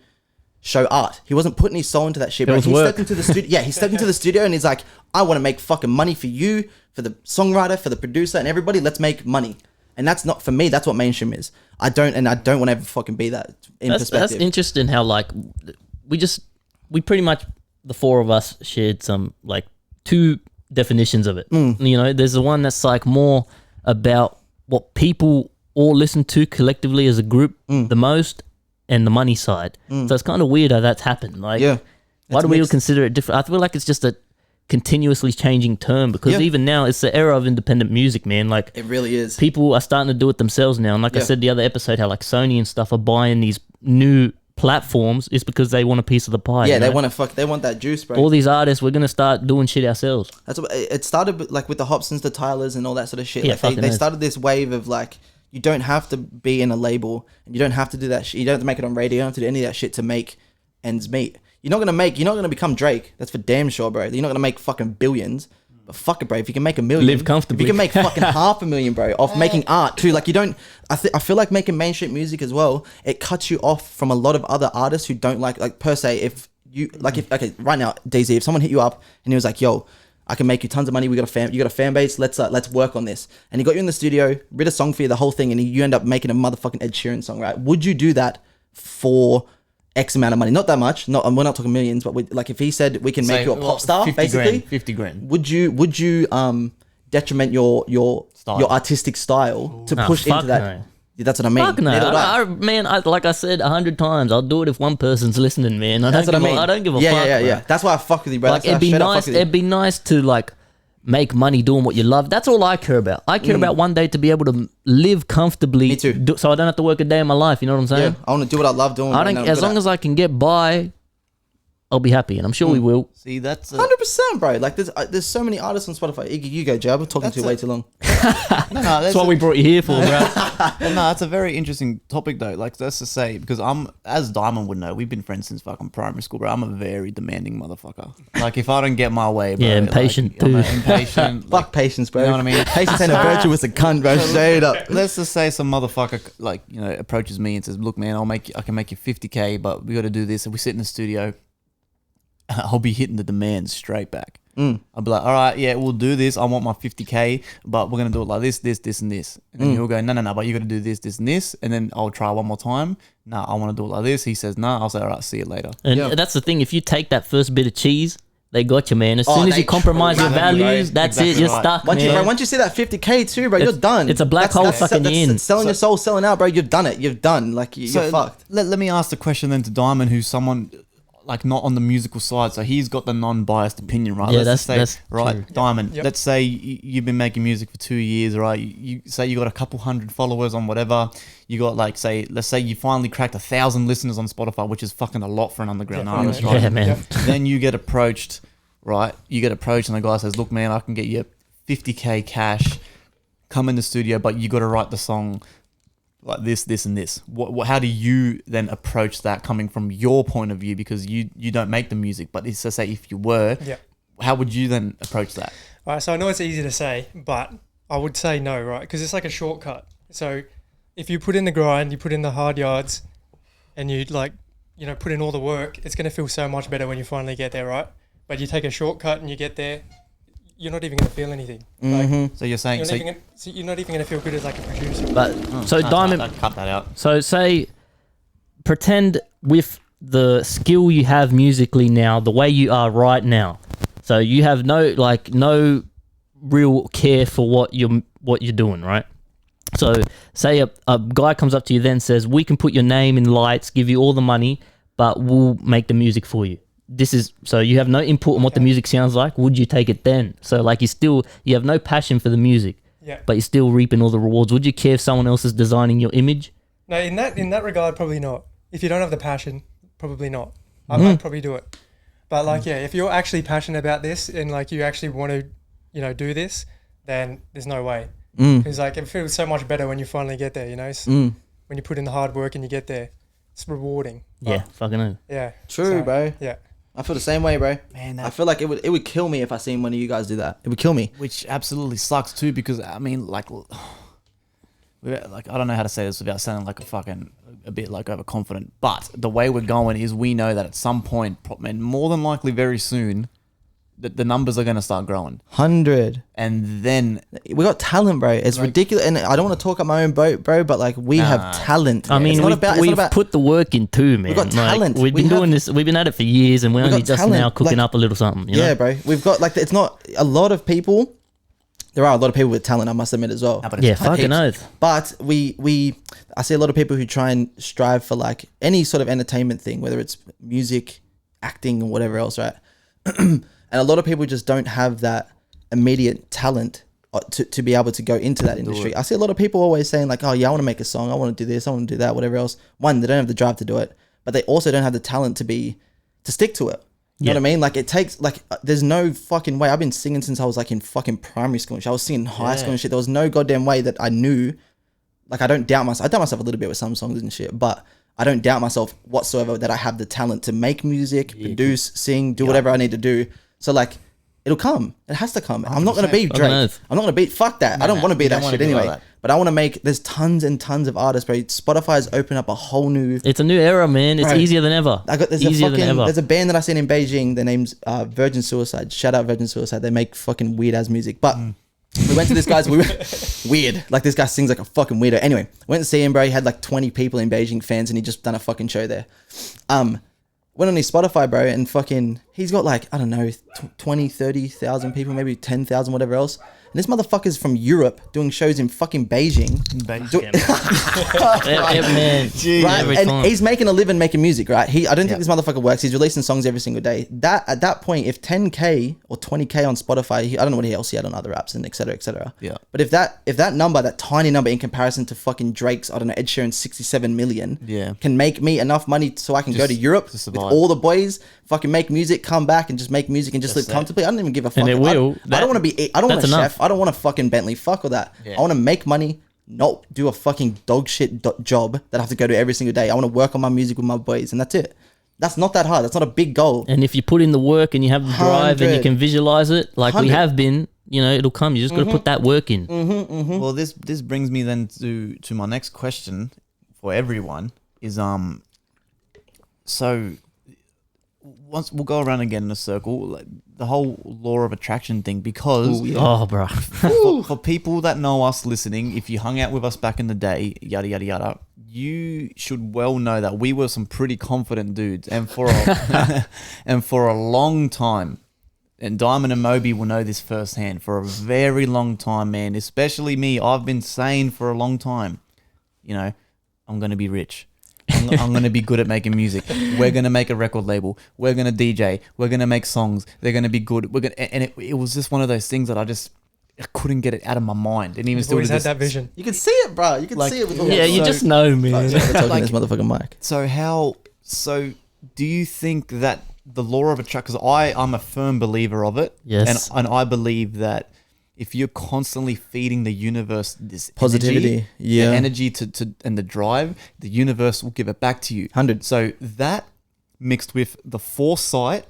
show art. He wasn't putting his soul into that shit, bro. He stepped into the studio. Yeah, he stepped into the studio and he's like, I want to make fucking money for you, for the songwriter, for the producer and everybody. Let's make money. And that's not, for me, that's what mainstream is. I don't want to ever fucking be that in perspective. That's interesting how like we pretty much, the four of us shared some like 2 definitions of it. You know, there's the one that's like more about what people all listen to collectively as a group the most, and the money side. So it's kind of weird how that's happened. Like, why do we all consider it different? I feel like it's just continuously changing term because Yeah. even now it's the era of independent music, man. Like It really is. people are starting to do it themselves now. And like I Yeah. said the other episode, how like Sony and stuff are buying these new platforms is because they want a piece of the pie. Yeah, you they know? want that juice, bro. all these artists. We're gonna start doing shit ourselves. That's what it started like with the Hobsons, the Tylers, and all that sort of shit. Yeah, Like they fucking started this wave of like, you don't have to be in a label, and you don't have to do that shit. You don't have to make it on radio. You don't have to do any of that shit to make ends meet. You're not gonna become Drake. That's for damn sure, bro. You're not gonna make fucking billions. But fuck it, bro. If you can make $1 million, Live comfortably. If you can make fucking $500,000, bro, off making art too. Like you don't. I feel like making mainstream music as well. It cuts you off from a lot of other artists who don't like per se. If you like, if okay, right now, DZ, if someone hit you up and he was like, "Yo, I can make you tons of money. You got a fan base. Let's work on this." And he got you in the studio, wrote a song for you, the whole thing, and you end up making a motherfucking Ed Sheeran song, right? Would you do that for X amount of money? Not that much. Not, we're not talking millions, but like if he said we can make you a pop star, 50 basically, grand, 50 grand. would you detriment your Style. your artistic style to Nah, push fuck into that? no. Yeah, that's what I mean. Fuck no, Neither would I. man. Like I said 100 times, I'll do it if one person's listening, man. I That's what I mean. don't give a yeah, fuck. Yeah, bro. yeah. That's why I fuck with you, bro. Like That's why I it'd be straight up nice. fuck with you. It'd be nice to like make money doing what you love. That's all I care about. I care about one day to be able to live comfortably. Me too. So I don't have to work a day in my life. You know what I'm saying? Yeah, I want to do what I love doing. I don't. As long as I can get by, I'll be happy, and I'm sure we will. See, that's 100%, bro. Like there's so many artists on Spotify. Iggy, you go, Joe. I've been talking to you way too long. no, That's what we brought you here for, bro. well, no, that's a very interesting topic though. Like that's to say, because as Diamond would know, we've been friends since fucking primary school, bro. I'm a very demanding motherfucker. Like if I don't get my way, bro, Yeah, impatient like, I'm too. impatient. Fuck patience, bro. You know what I mean? Patience ain't a virtue, it's a cunt, bro. Straight up. Let's just say some motherfucker like approaches me and says, "Look, man, I can make you 50K, but we got to do this." And we sit in the studio. I'll be hitting the demands straight back. I'll be like, all right, yeah, we'll do this. I want my 50K, but we're going to do it like this, and this. And then he'll go, no, but you got to do this, and this. And then I'll try one more time. No, I want to do it like this. He says, no. I'll say, all right, see you later. And Yeah. that's the thing. If you take that first bit of cheese, they got you, man. As soon as they you compromise your trap you, values, right? that's Exactly it. You're right. stuck, Once man. once you see that 50K too, bro, you're done. it's a black hole sucking you in. That's selling your soul, selling out, bro. You've done it. You've done. Like you're fucked. Let me ask the question then to Diamond, who's someone like not on the musical side, so he's got the non-biased opinion, right? Yeah, Let's that's just say, right, true. Diamond. Yep. Let's say you've been making music for 2 years, right? You say you got a couple hundred followers on whatever. You got like let's say you finally cracked 1,000 listeners on Spotify, which is fucking a lot for an underground Yeah, artist, yeah. right? Yeah, man. Yep. Then you get approached, right? You get approached, and the guy says, "Look, man, I can get you 50K cash. Come in the studio, but you got to write the song like this, and this." How do you then approach that coming from your point of view? Because you don't make the music, but it's to say if you were, Yeah. how would you then approach that? All right, so I know it's easy to say, but I would say no, right? Because it's like a shortcut. So if you put in the grind, you put in the hard yards, and you put in all the work, it's going to feel so much better when you finally get there, right? But you take a shortcut and you get there, you're not even going to feel anything. Like, So you're saying, you're not even going to feel good as like a producer. But so Diamond, I'd cut that out. so say, pretend with the skill you have musically now, the way you are right now. So you have no real care for what you're doing, right? So say a guy comes up to you then says, "We can put your name in lights, give you all the money, but we'll make the music for you." So you have no input on what the music sounds like. Would you take it then? So like you have no passion for the music, Yeah. but you're still reaping all the rewards. Would you care if someone else is designing your image? No, in that regard, probably not. If you don't have the passion, probably not. I'd probably do it. But like, yeah, if you're actually passionate about this and like you actually want to, do this, then there's no way. Because like it feels so much better when you finally get there. When you put in the hard work and you get there, it's rewarding. Yeah, fucking know. Yeah. True, bro. Yeah. I feel the same way, bro. Man, I feel like it would kill me if I seen one of you guys do that. It would kill me. Which absolutely sucks too, because I mean, like I don't know how to say this without sounding like a bit like overconfident, but the way we're going is we know that at some point, and more than likely very soon, that the numbers are going to start growing. 100. And then We got talent, bro. It's ridiculous. And I don't want to talk up my own boat, bro, but like we have talent. I mean, it's not we've about put the work in too, man. got talent. We've been doing this. We've been at it for years, and we're only got just talent. now cooking Like, up a little something. You know? yeah, bro. We've got like it's not a lot of people. There are a lot of people with talent, I must admit as well. but Yeah, it's fucking heaps. oath. But I see a lot of people who try and strive for like any sort of entertainment thing, whether it's music, acting, or whatever else, right? And a lot of people just don't have that immediate talent to be able to go into that industry. I see a lot of people always saying like, oh yeah, I want to make a song, I want to do this, I want to do that, whatever else. One, they don't have the drive to do it, but they also don't have the talent to stick to it. You know what I mean? Like it takes like there's no fucking way. I've been singing since I was like in fucking primary school and shit. I was singing in high school and shit. There was no goddamn way that I knew. Like I don't doubt myself. I doubt myself a little bit with some songs and shit, but I don't doubt myself whatsoever that I have the talent to make music, produce, sing, do whatever I need to do. So like it'll come. It has to come. 100%. I'm not gonna be Drake. I'm not gonna be fuck that. I don't want to be that shit anyway. Like that. But I want to make. There's tons and tons of artists, bro. Spotify's opened up a whole new. It's a new era, man. It's easier than ever. There's a band that I seen in Beijing. Their name's Virgin Suicide. Shout out Virgin Suicide. They make fucking weird ass music. But we went to this guy's. Weird. Like this guy sings like a fucking weirdo. Anyway, went to see him, bro. He had like 20 people in Beijing fans, and he just done a fucking show there. Went on his Spotify, bro, and fucking, he's got like, I don't know, 20, 30,000 people, maybe 10,000, whatever else. And this motherfucker's from Europe doing shows in fucking Beijing. Right? And he's making a living making music, right? I don't think this motherfucker works. He's releasing songs every single day. At that point, if 10K or 20K on Spotify, I don't know what else he had on other apps and et cetera, et cetera. Yeah. But if that number, that tiny number in comparison to fucking Drake's, I don't know, Ed Sheeran's 67 million, can make me enough money so I can go to Europe with all the boys, fucking make music, come back and just make music and just live comfortably. I don't even give a fuck. And it will. I don't want to be. I don't want a chef. I don't want a fucking Bentley. Fuck all that. I want to make money, not do a fucking dog shit job that I have to go to every single day. I want to work on my music with my boys, and that's it. That's not that hard. That's not a big goal. And if you put in the work and you have the drive and you can visualize it, like 100. We have been, you know, it'll come. You just got to put that work in. Well, this brings me then to my next question for everyone is so. Once we'll go around again in a circle, like the whole law of attraction thing, because bro, for people that know us listening, if you hung out with us back in the day, yada yada yada, you should well know that we were some pretty confident dudes, and for a long time, and Dimond and Moby will know this firsthand. For a very long time, man, especially me, I've been saying for a long time, you know, I'm gonna be rich. I'm going to be good at making music. We're going to make a record label. We're going to DJ. We're going to make songs. They're going to be good. And it was just one of those things that I couldn't get it out of my mind. And even still always had that vision. You can see it, bro. You can see it with all you just know, man. Like this motherfucking mic. So do you think that the law of attraction, because I'm a firm believer of it. Yes. And I believe that if you're constantly feeding the universe this positivity, the energy to and the drive, the universe will give it back to you. 100. So that mixed with the foresight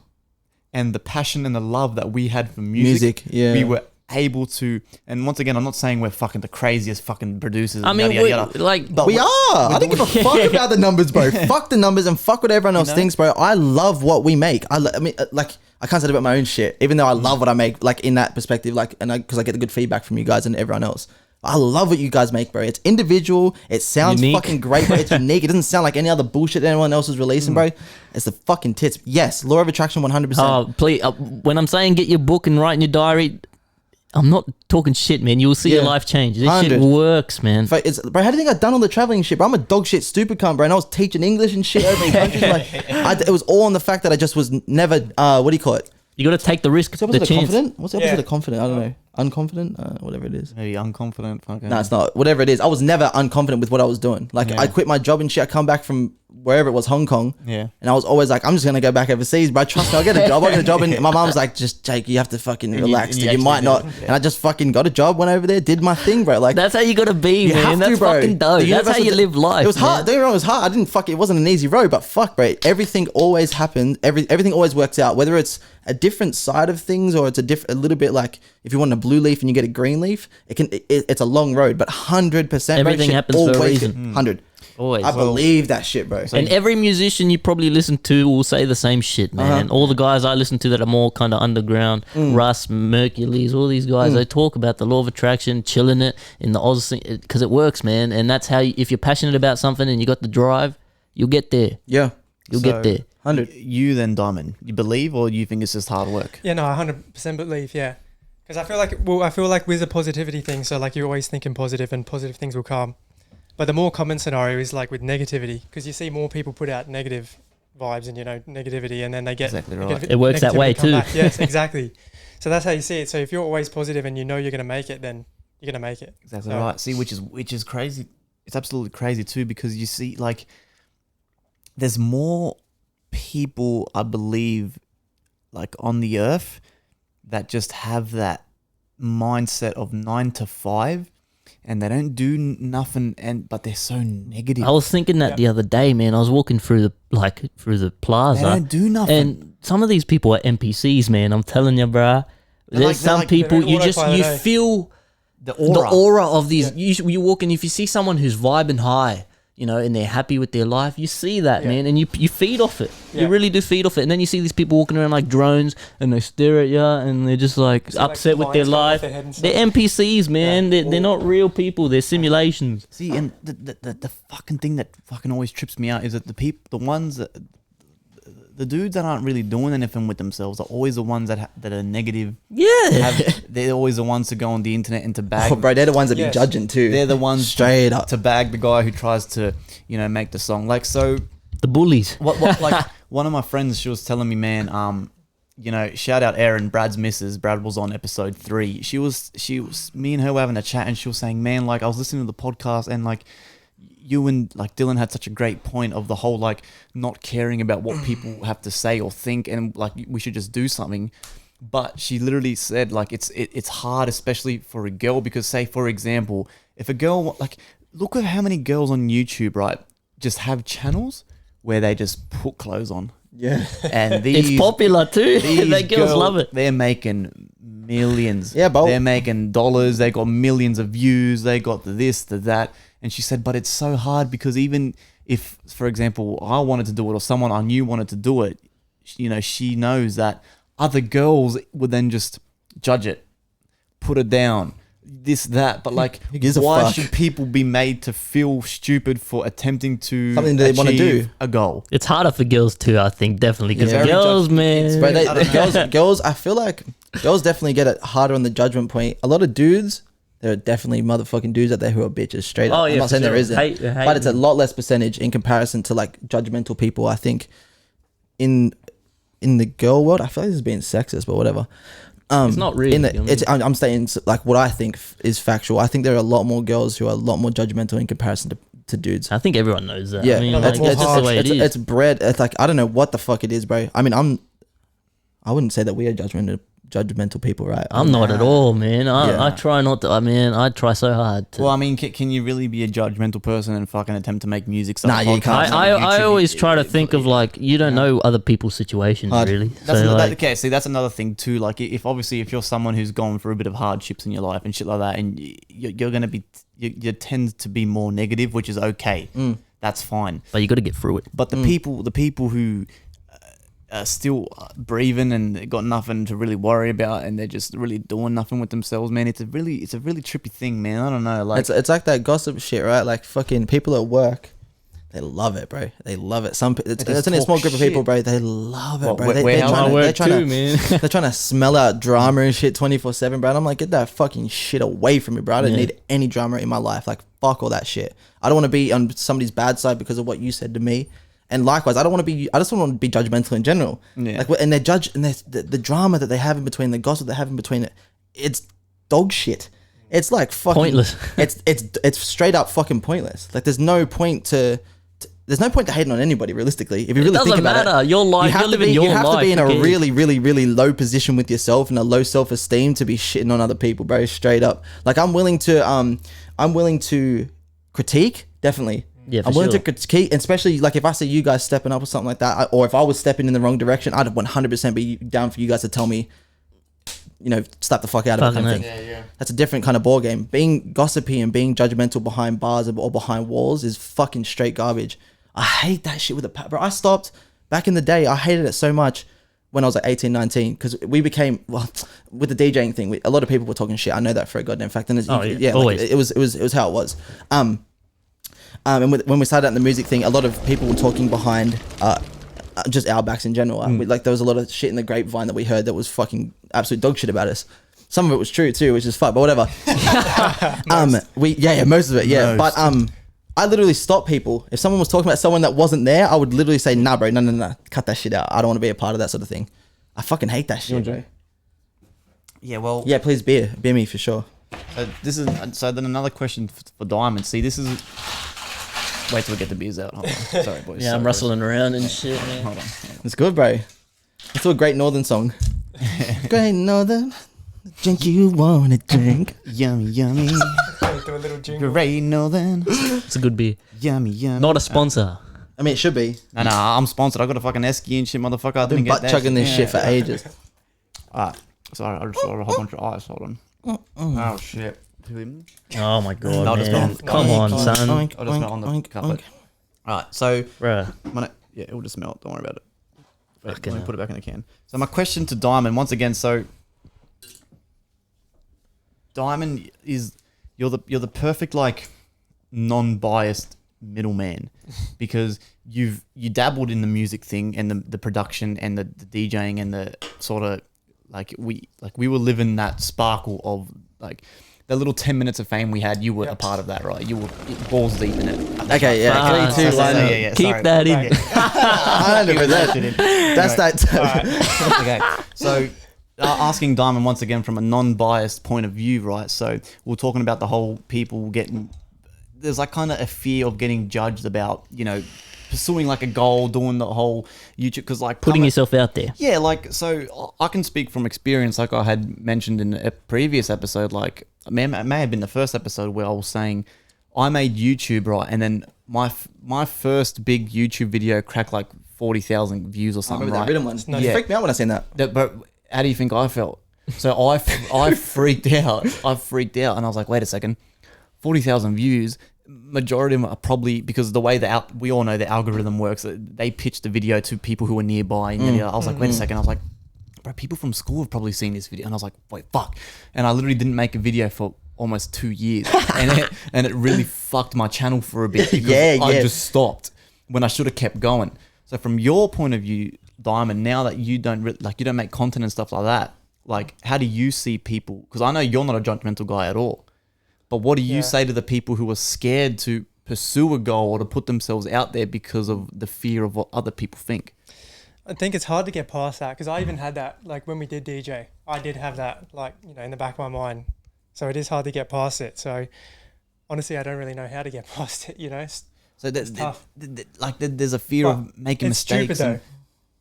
and the passion and the love that we had for music, we were able to. And once again, I'm not saying we're fucking the craziest fucking producers. I mean, we are. I don't give a fuck about the numbers, bro. Fuck the numbers and fuck what everyone else thinks, bro. I love what we make. I mean, like. I can't say it about my own shit, even though I love what I make, like in that perspective, like, and because I get the good feedback from you guys and everyone else. I love what you guys make, bro. It's individual. It sounds fucking great, but it's unique. It doesn't sound like any other bullshit that anyone else is releasing, bro. It's the fucking tits. Yes, law of attraction, 100%. Oh, please. When I'm saying get your book and write in your diary, I'm not talking shit, man. You'll see your life change. This 100. Shit works, man. Bro, how do you think I've done all the traveling shit, bro? I'm a dog shit stupid cunt, bro. And I was teaching English and shit over in countries. It was all on the fact that I just was never, what do you call it? You got to take the risk, the chance. Confident? What's the opposite of confident? I don't know. Unconfident? Whatever it is. Maybe unconfident. Fucking. No, it's not. Whatever it is. I was never unconfident with what I was doing. Like, I quit my job and shit. I come back from wherever it was, Hong Kong. Yeah. And I was always like, I'm just going to go back overseas, bro. Trust me, I'll get a job. I'll get a job. And my mom's like, just, Jake, you have to fucking relax. You might not. Yeah. And I just fucking got a job, went over there, did my thing, bro. Like, that's how you got to be, man. That's fucking dope. That's how you live life. It was hard. Don't get me wrong, it was hard. It wasn't an easy road, but fuck, bro. Everything always happens. Everything always works out. Whether it's a different side of things or it's a little bit like if you want a blue leaf and you get a green leaf, it's a long road, but 100%. Everything happens for a reason. 100. Always. I believe that shit, bro. And every musician you probably listen to will say the same shit, man. All the guys I listen to that are more kind of underground, Russ, Mercules, all these guys, they talk about the law of attraction, chilling it in the Oz thing, because it works, man. And that's how, if you're passionate about something and you got the drive, you'll get there. Yeah. You'll get there. 100. You then, Dimond, you believe or you think it's just hard work? Yeah, no, I 100% believe, yeah. Because I feel like with a positivity thing, so like you're always thinking positive and positive things will come. But the more common scenario is like with negativity, because you see more people put out negative vibes and negativity, and then they get Exactly right. It works that way negativity come too. back. Yes, exactly. So that's how you see it. So if you're always positive and you're going to make it, then you're going to make it. Exactly So- right. See, which is crazy. It's absolutely crazy too, because you see, like, there's more people, I believe, like on the earth that just have that mindset of 9 to 5, and they don't do nothing, but they're so negative. I was thinking that the other day, man. I was walking through the plaza. They don't do nothing. And some of these people are NPCs, man. I'm telling you, bruh. There's some people they're you autopilot, feel the the aura of these. You walk in, if you see someone who's vibing high, and they're happy with their life, you see that, man, and you feed off it. Yeah. You really do feed off it. And then you see these people walking around like drones, and they stare at you, and they're just like So, like, upset with their lines coming off life. their head and stuff. They're NPCs, man. They're not real people. They're simulations. See, and the fucking thing that fucking always trips me out is that the dudes that aren't really doing anything with themselves are always the ones that are negative. Yeah. They're always the ones to go on the internet and to bag. Oh, bro, they're the ones that be Yes. judging too. They're the ones straight up. to bag the guy who tries to, make the song. Like, so The bullies. what like one of my friends, she was telling me, man, shout out Erin, Brad's missus. Brad was on episode 3. She was me and her were having a chat, and she was saying, man, like, I was listening to the podcast, and like you and like Dylan had such a great point of the whole like not caring about what people have to say or think, and like we should just do something. But she literally said, like, it's hard, especially for a girl, because say, for example, if a girl, like, look at how many girls on YouTube, right, just have channels where they just put clothes on. Yeah. And these It's popular too. these They girls love it. They're making millions. Yeah, but- they're making dollars. They got millions of views. They got the this, the that. And she said, but it's so hard because even if, for example, I wanted to do it or someone I knew wanted to do it, she knows that other girls would then just judge it, put it down, this, that. But like, Who gives a why fuck? should people be made to feel stupid for attempting to Something they wanna achieve do. a goal? It's harder for girls too, I think, definitely. Because Yeah. girls, man. Bro, I don't know. girls, I feel like girls definitely get it harder on the judgment point. A lot of dudes, there are definitely motherfucking dudes out there who are bitches, straight up. Oh, I'm yeah, not for saying there sure. isn't, Hate but it's a them. lot less percentage in comparison to like judgmental people. I think in the girl world, I feel like this is being sexist, but whatever. It's not really, I mean- I'm saying like what I think is factual. I think there are a lot more girls who are a lot more judgmental in comparison to dudes. I think everyone knows that. Yeah, I mean, No, like, that's it's just the way it is. it's bred. It's like I don't know what the fuck it is, bro. I mean, I wouldn't say that we are judgmental people, right? I'm not at all, man. Yeah. I try not to. I mean, I try so hard to. Well, I mean, can you really be a judgmental person and fucking attempt to make music? Nah, you can't. I always try to think of like you don't know other people's situations Hard. really. That's So like, okay. See, that's another thing too. Like, if you're someone who's gone through a bit of hardships in your life and shit like that, and you're gonna be, you tend to be more negative, which is okay. That's fine. but you got to get through it. But the people who are still breathing and got nothing to really worry about, and they're just really doing nothing with themselves, man. It's a really trippy thing, man. I don't know. Like, It's like that gossip shit, right? Like fucking people at work, they love it, bro. They love it. It's just only a small talk group of people, shit. bro. They love it, Well, bro. where They're else? trying I to, work they're trying too, to, man. they're trying to smell out drama and shit 24/7, bro. And I'm like, get that fucking shit away from me, bro. I don't Yeah. need any drama in my life. Like, fuck all that shit. I don't want to be on somebody's bad side because of what you said to me. And likewise, I just don't want to be judgmental in general. Yeah. Like, and the drama that they have in between, the gossip they have in between it, it's dog shit. It's like fucking Pointless. It's straight up fucking pointless. Like, there's no point to hating on anybody. Realistically, if you really doesn't think about matter. it, Your life, you're living your you have to be in life, a okay? really, really, really low position with yourself and a low self-esteem to be shitting on other people, bro. Straight up. Like, I'm willing to critique, definitely. Yeah, for I'm willing sure. to critique, especially like if I see you guys stepping up or something like that, or if I was stepping in the wrong direction, I'd 100% be down for you guys to tell me, slap the fuck out of it. Fucking Kind of hell. thing. That's a different kind of ball game. Being gossipy and being judgmental behind bars or behind walls is fucking straight garbage. I hate that shit with a bro. I stopped back in the day. I hated it so much when I was like 18, 19, because we became, well, with the DJing thing, a lot of people were talking shit. I know that for a goddamn fact. And always. Like, it was how it was. And when we started out in the music thing, a lot of people were talking behind just our backs in general. Like, there was a lot of shit in the grapevine that we heard that was fucking absolute dog shit about us. Some of it was true too, which is fuck, but whatever. Most of it, yeah. Most. But I literally stop people. If someone was talking about someone that wasn't there, I would literally say, nah, bro, no, cut that shit out. I don't want to be a part of that sort of thing. I fucking hate that shit, bro. Yeah, well... Yeah, please beer me for sure. So then another question for Diamond. See, this is... Wait till we get the beers out. Hold on. Sorry, boys. Yeah, I'm rustling around and shit, man. Hold on. It's good, bro. It's a Great Northern song. Great Northern, drink you wanna drink. Yummy, yummy. Do a little jingle. Great Northern. It's a good beer. Yummy, yummy. Not a sponsor. I mean, it should be. No, I'm sponsored. I got a fucking Esky and shit, motherfucker. I I've been didn't get butt that chugging this Yeah. shit for ages. Alright. Sorry, I just saw a whole bunch of eyes. Hold on. Oh, shit. Oh my god, I'll just man. go on- Come on, son. Oink, I'll just smell on the oink, cup. oink. Alright, so... Bruh. Yeah, it will just smell. Don't worry about it. Wait, Fucking let me hell. put it back in the can. So my question to Diamond, once again, so... Diamond is... You're the perfect, like, non-biased middleman. Because you dabbled in the music thing and the production and the DJing and the sort of... we were living that sparkle of, like... The little 10 minutes of fame we had, you were a part of that, right? You were balls deep in it. Okay, yeah. 3, 2, 1. Yeah, Keep sorry. that in. 100%. That's that. Okay, so asking Diamond once again from a non-biased point of view, right? So we're talking about the whole people getting... There's like kind of a fear of getting judged about, you know, pursuing like a goal, doing the whole YouTube, because like... Putting yourself out there. Yeah, like, so I can speak from experience, like I had mentioned in a previous episode, like, it may have been the first episode where I was saying I made YouTube, right? And then my first big YouTube video cracked like 40,000 views or I something, remember right? that rhythm one. No, Yeah. you freaked me out when I seen that. But how do you think I felt? So I freaked out. I freaked out and I was like, wait a second, 40,000 views. Majority of them are probably because the way we all know the algorithm works. They pitch the video to people who are nearby. And I was like, wait a second. I was like, bro, people from school have probably seen this video. And I was like, wait, fuck. And I literally didn't make a video for almost 2 years. and it really fucked my channel for a bit because I just stopped when I should have kept going. So from your point of view, Diamond, now that you don't you don't make content and stuff like that, like how do you see people? Because I know you're not a judgmental guy at all. But what do you say to the people who are scared to pursue a goal or to put themselves out there because of the fear of what other people think? I think it's hard to get past that because I even had that, like when we did DJ, I did have that, like, you know, in the back of my mind. So it is hard to get past it. So honestly, I don't really know how to get past it, you know. So it's tough. There's a fear of making it's mistakes. Stupid, though.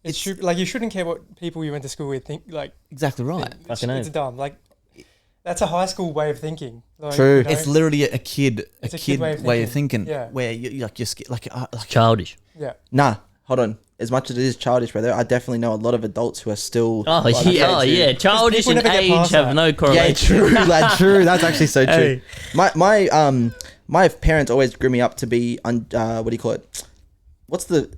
It's stupid. Like, you shouldn't care what people you went to school with think. Like, exactly right. It's dumb. Like, that's a high school way of thinking. Like, True. you know, It's literally a kid way of thinking. Yeah. Where you're scared, like Childish. yeah. Nah, hold on. As much as it is childish, brother, I definitely know a lot of adults who are still... Yeah. Childish and people never get age past have that. no Yeah, correlation. true, lad, true. That's actually so true. Hey. My parents always grew me up to be, what do you call it? What's the...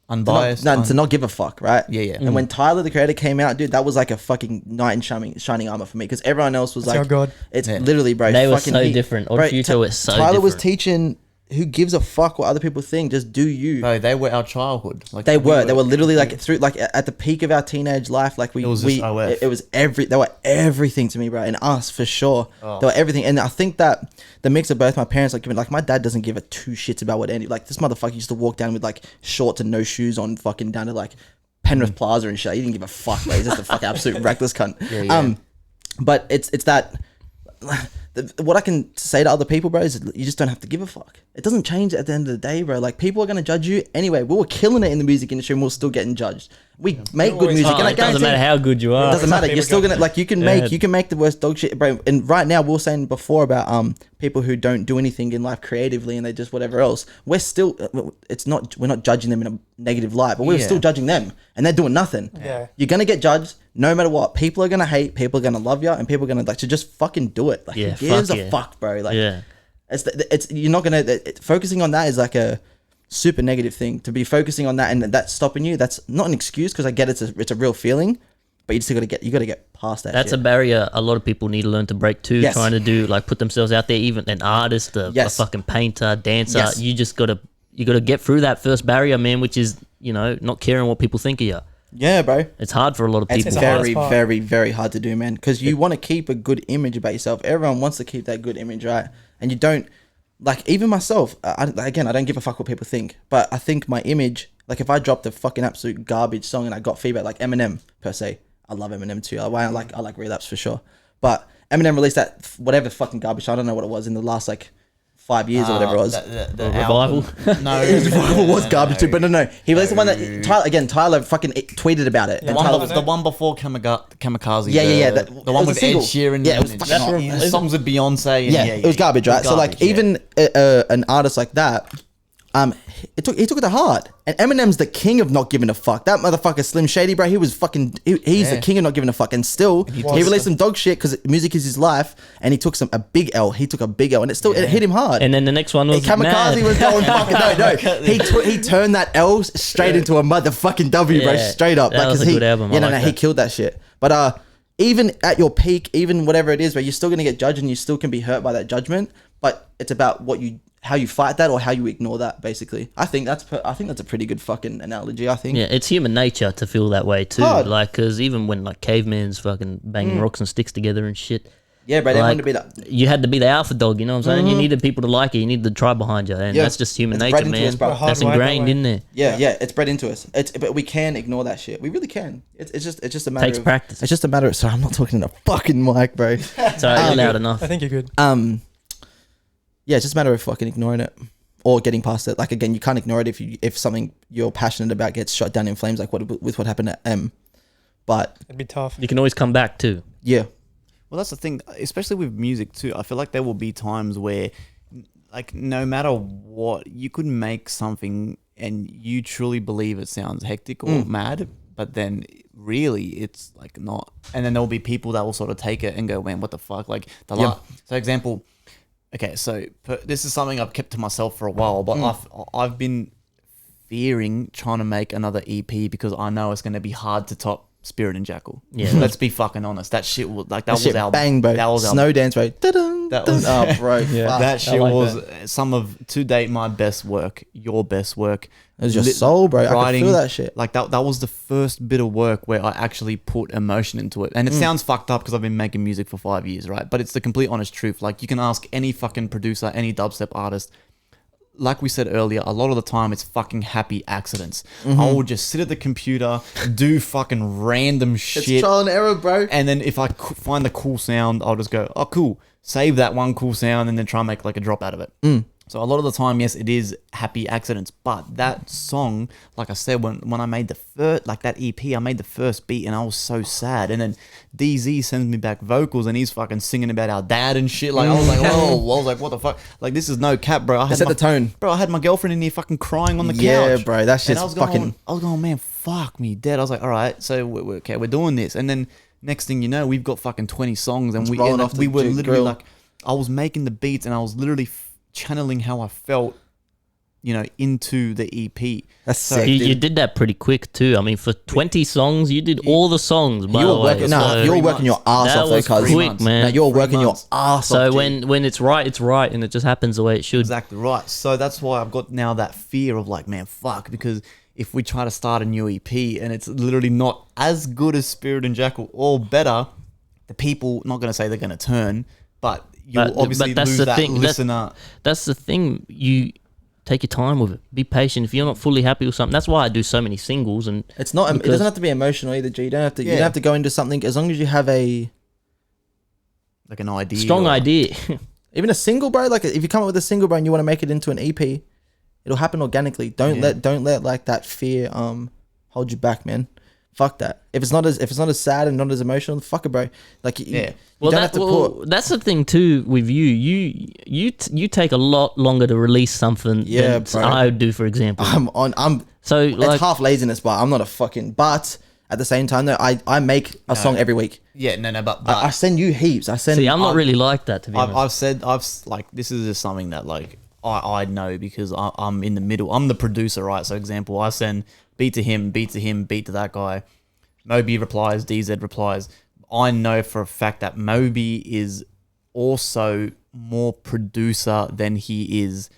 unbiased. To not give a fuck, right? Yeah. And when Tyler, the Creator, came out, dude, that was like a fucking knight in shining armor for me because everyone else was That's like... our God. It's literally, bro. They were fucking so different. Odd Future was so Tyler was different. teaching... Who gives a fuck what other people think? Just do you. Bro, they were our childhood. Like They were literally like through like at the peak of our teenage life. Like It was just OF. it was they were everything to me, bro, and us for sure. Oh. They were everything, and I think that the mix of both my parents, like my dad doesn't give a two shits about what any like this motherfucker used to walk down with like shorts and no shoes on, fucking down to like Penrith Plaza and shit. He didn't give a fuck, bro. He's just a fucking absolute reckless cunt. Yeah. But it's that. What I can say to other people, bro, is you just don't have to give a fuck. It doesn't change at the end of the day, bro. Like, people are going to judge you anyway. We were killing it in the music industry and we're still getting judged. We make good music. And I It doesn't guarantee matter how good you it are. doesn't matter. You're still gonna like you can make the worst dog shit, bro. And right now we were saying before about people who don't do anything in life creatively and they just whatever else. We're still we're not judging them in a negative light, but we're still judging them and they're doing nothing. Yeah. You're gonna get judged no matter what. People are gonna hate. People are gonna love you, and people are gonna like to just fucking do it. Like, Yeah, who gives fuck a yeah. fuck, bro? Like, Yeah. it's you're not gonna focusing on that is like a super negative thing to be focusing on that, and that's stopping you. That's not an excuse because I get it's a real feeling, but you just gotta get past that. That's shit. a barrier a lot of people need to learn to break too. Yes. Trying to do like put themselves out there, even an artist, a fucking painter, dancer. Yes. You just gotta get through that first barrier, man, which is, you know, not caring what people think of you. Yeah, bro. It's hard for a lot of people. It's the hardest very, part. very, very hard to do, man. Because you want to keep a good image about yourself. Everyone wants to keep that good image, right? And you don't like even myself, again, I don't give a fuck what people think, but I think my image, like if I dropped a fucking absolute garbage song and I got feedback, like Eminem per se, I love Eminem too. I like Relapse for sure, but Eminem released that whatever fucking garbage song, I don't know what it was in the last like 5 years or whatever it was. The Revival? No. His Revival was garbage too, but no. He released the one that Tyler fucking tweeted about it. The one before Kamikaze. Yeah. The one with Ed Sheeran. Yeah, it was fucking songs with Beyonce. Yeah, it was garbage, right? So like even an artist like that, he took it to heart. And Eminem's the king of not giving a fuck. That motherfucker Slim Shady, bro, he was fucking he's the king of not giving a fuck. And still he released some dog shit because music is his life, and he took a big L. He took a big L, and it hit him hard. And then the next one was Kamikaze was going fucking no. He turned that L straight into a motherfucking W, bro, straight up. That was a good album. He killed that shit. But even at your peak, even whatever it is, where you're still gonna get judged and you still can be hurt by that judgment. But it's about how you fight that or how you ignore that, basically. I think that's a pretty good fucking analogy, I think. Yeah, it's human nature to feel that way too. Hard. Like, because even when like cavemen's fucking banging rocks and sticks together and shit. Yeah, bro, they wanted to be that. You had to be the alpha dog, you know what I'm saying? You needed people to like you. You needed the tribe behind you. And that's just human nature, man. Us, bro. That's ingrained in there. Yeah, it's bred into us. But we can ignore that shit. We really can. It's just a matter Takes practice. It's just a matter of... Sorry, I'm not talking in a fucking mic, bro. Sorry, you're loud enough. I think you're good. Yeah, it's just a matter of fucking ignoring it. Or getting past it. Like, again, you can't ignore it if something you're passionate about gets shot down in flames, like what happened at M. But it'd be tough. You can always come back too. Yeah. Well, that's the thing, especially with music too. I feel like there will be times where, like, no matter what, you could make something and you truly believe it sounds hectic or mad, but then really it's like not. And then there will be people that will sort of take it and go, man, what the fuck? Like, so example... Okay, so this is something I've kept to myself for a while, but I've been fearing trying to make another EP because I know it's going to be hard to top Spirit and Jackal. Yeah, let's be fucking honest. That shit was like that was our bang, bro. That was Snow Dance, bro. That was bro. Yeah. That shit like was some of to date my best work. Your best work. It was your soul, bro. I can feel that shit. Like that was the first bit of work where I actually put emotion into it. And it sounds fucked up because I've been making music for 5 years, right? But it's the complete honest truth. Like, you can ask any fucking producer, any dubstep artist. Like we said earlier, a lot of the time it's fucking happy accidents. I will just sit at the computer, do fucking random shit. It's trial and error, bro. And then if I find the cool sound, I'll just go, oh, cool. Save that one cool sound and then try and make like a drop out of it. So a lot of the time, yes, it is happy accidents. But that song, like I said, when I made the first, like that EP, I made the first beat and I was so sad. And then DZ sends me back vocals and he's fucking singing about our dad and shit. Like, I was like, whoa. I was like, what the fuck? Like, this is no cap, bro. Set the tone. Bro, I had my girlfriend in here fucking crying on the couch. Yeah, bro. That shit's fucking... I was going, man, fuck me dead. I was like, all right, so we're doing this. And then next thing you know, we've got fucking 20 songs and we were literally grill. Like, I was making the beats and I was literally channeling how I felt, you know, into the EP. That's sick, you did that pretty quick too. I mean, for 20 songs, you did all the songs. By the way. You're working your ass off, though, cuz. Quick, man. No, you're working your ass off. So when it's right, it's right, and it just happens the way it should. Exactly right. So that's why I've got now that fear of like, man, fuck, because if we try to start a new EP and it's literally not as good as Spirit and Jackal or better, the people, not going to say they're going to turn, but you'll obviously lose that listener. That's the thing. You take your time with it. Be patient. If you're not fully happy with something, that's why I do so many singles. And it's not. It doesn't have to be emotional either, G. You don't have to. You don't have to go into something as long as you have an idea, strong idea. Even a single, bro. Like if you come up with a single, bro, and you want to make it into an EP, it'll happen organically. Don't let like that fear hold you back, man. Fuck that. If it's not as sad and not as emotional, fuck it, bro. Like that's the thing too with you. You take a lot longer to release something than I do, for example. It's half laziness, but I'm not a fucking. But at the same time, though, I make a song every week. Yeah, but I send you heaps. I'm not really like that, to be honest. This is just something that like I know because I'm in the middle. I'm the producer, right? So example, I send beat to him, beat to that guy. Moby replies, DZ replies. I know for a fact that Moby is also more producer than he is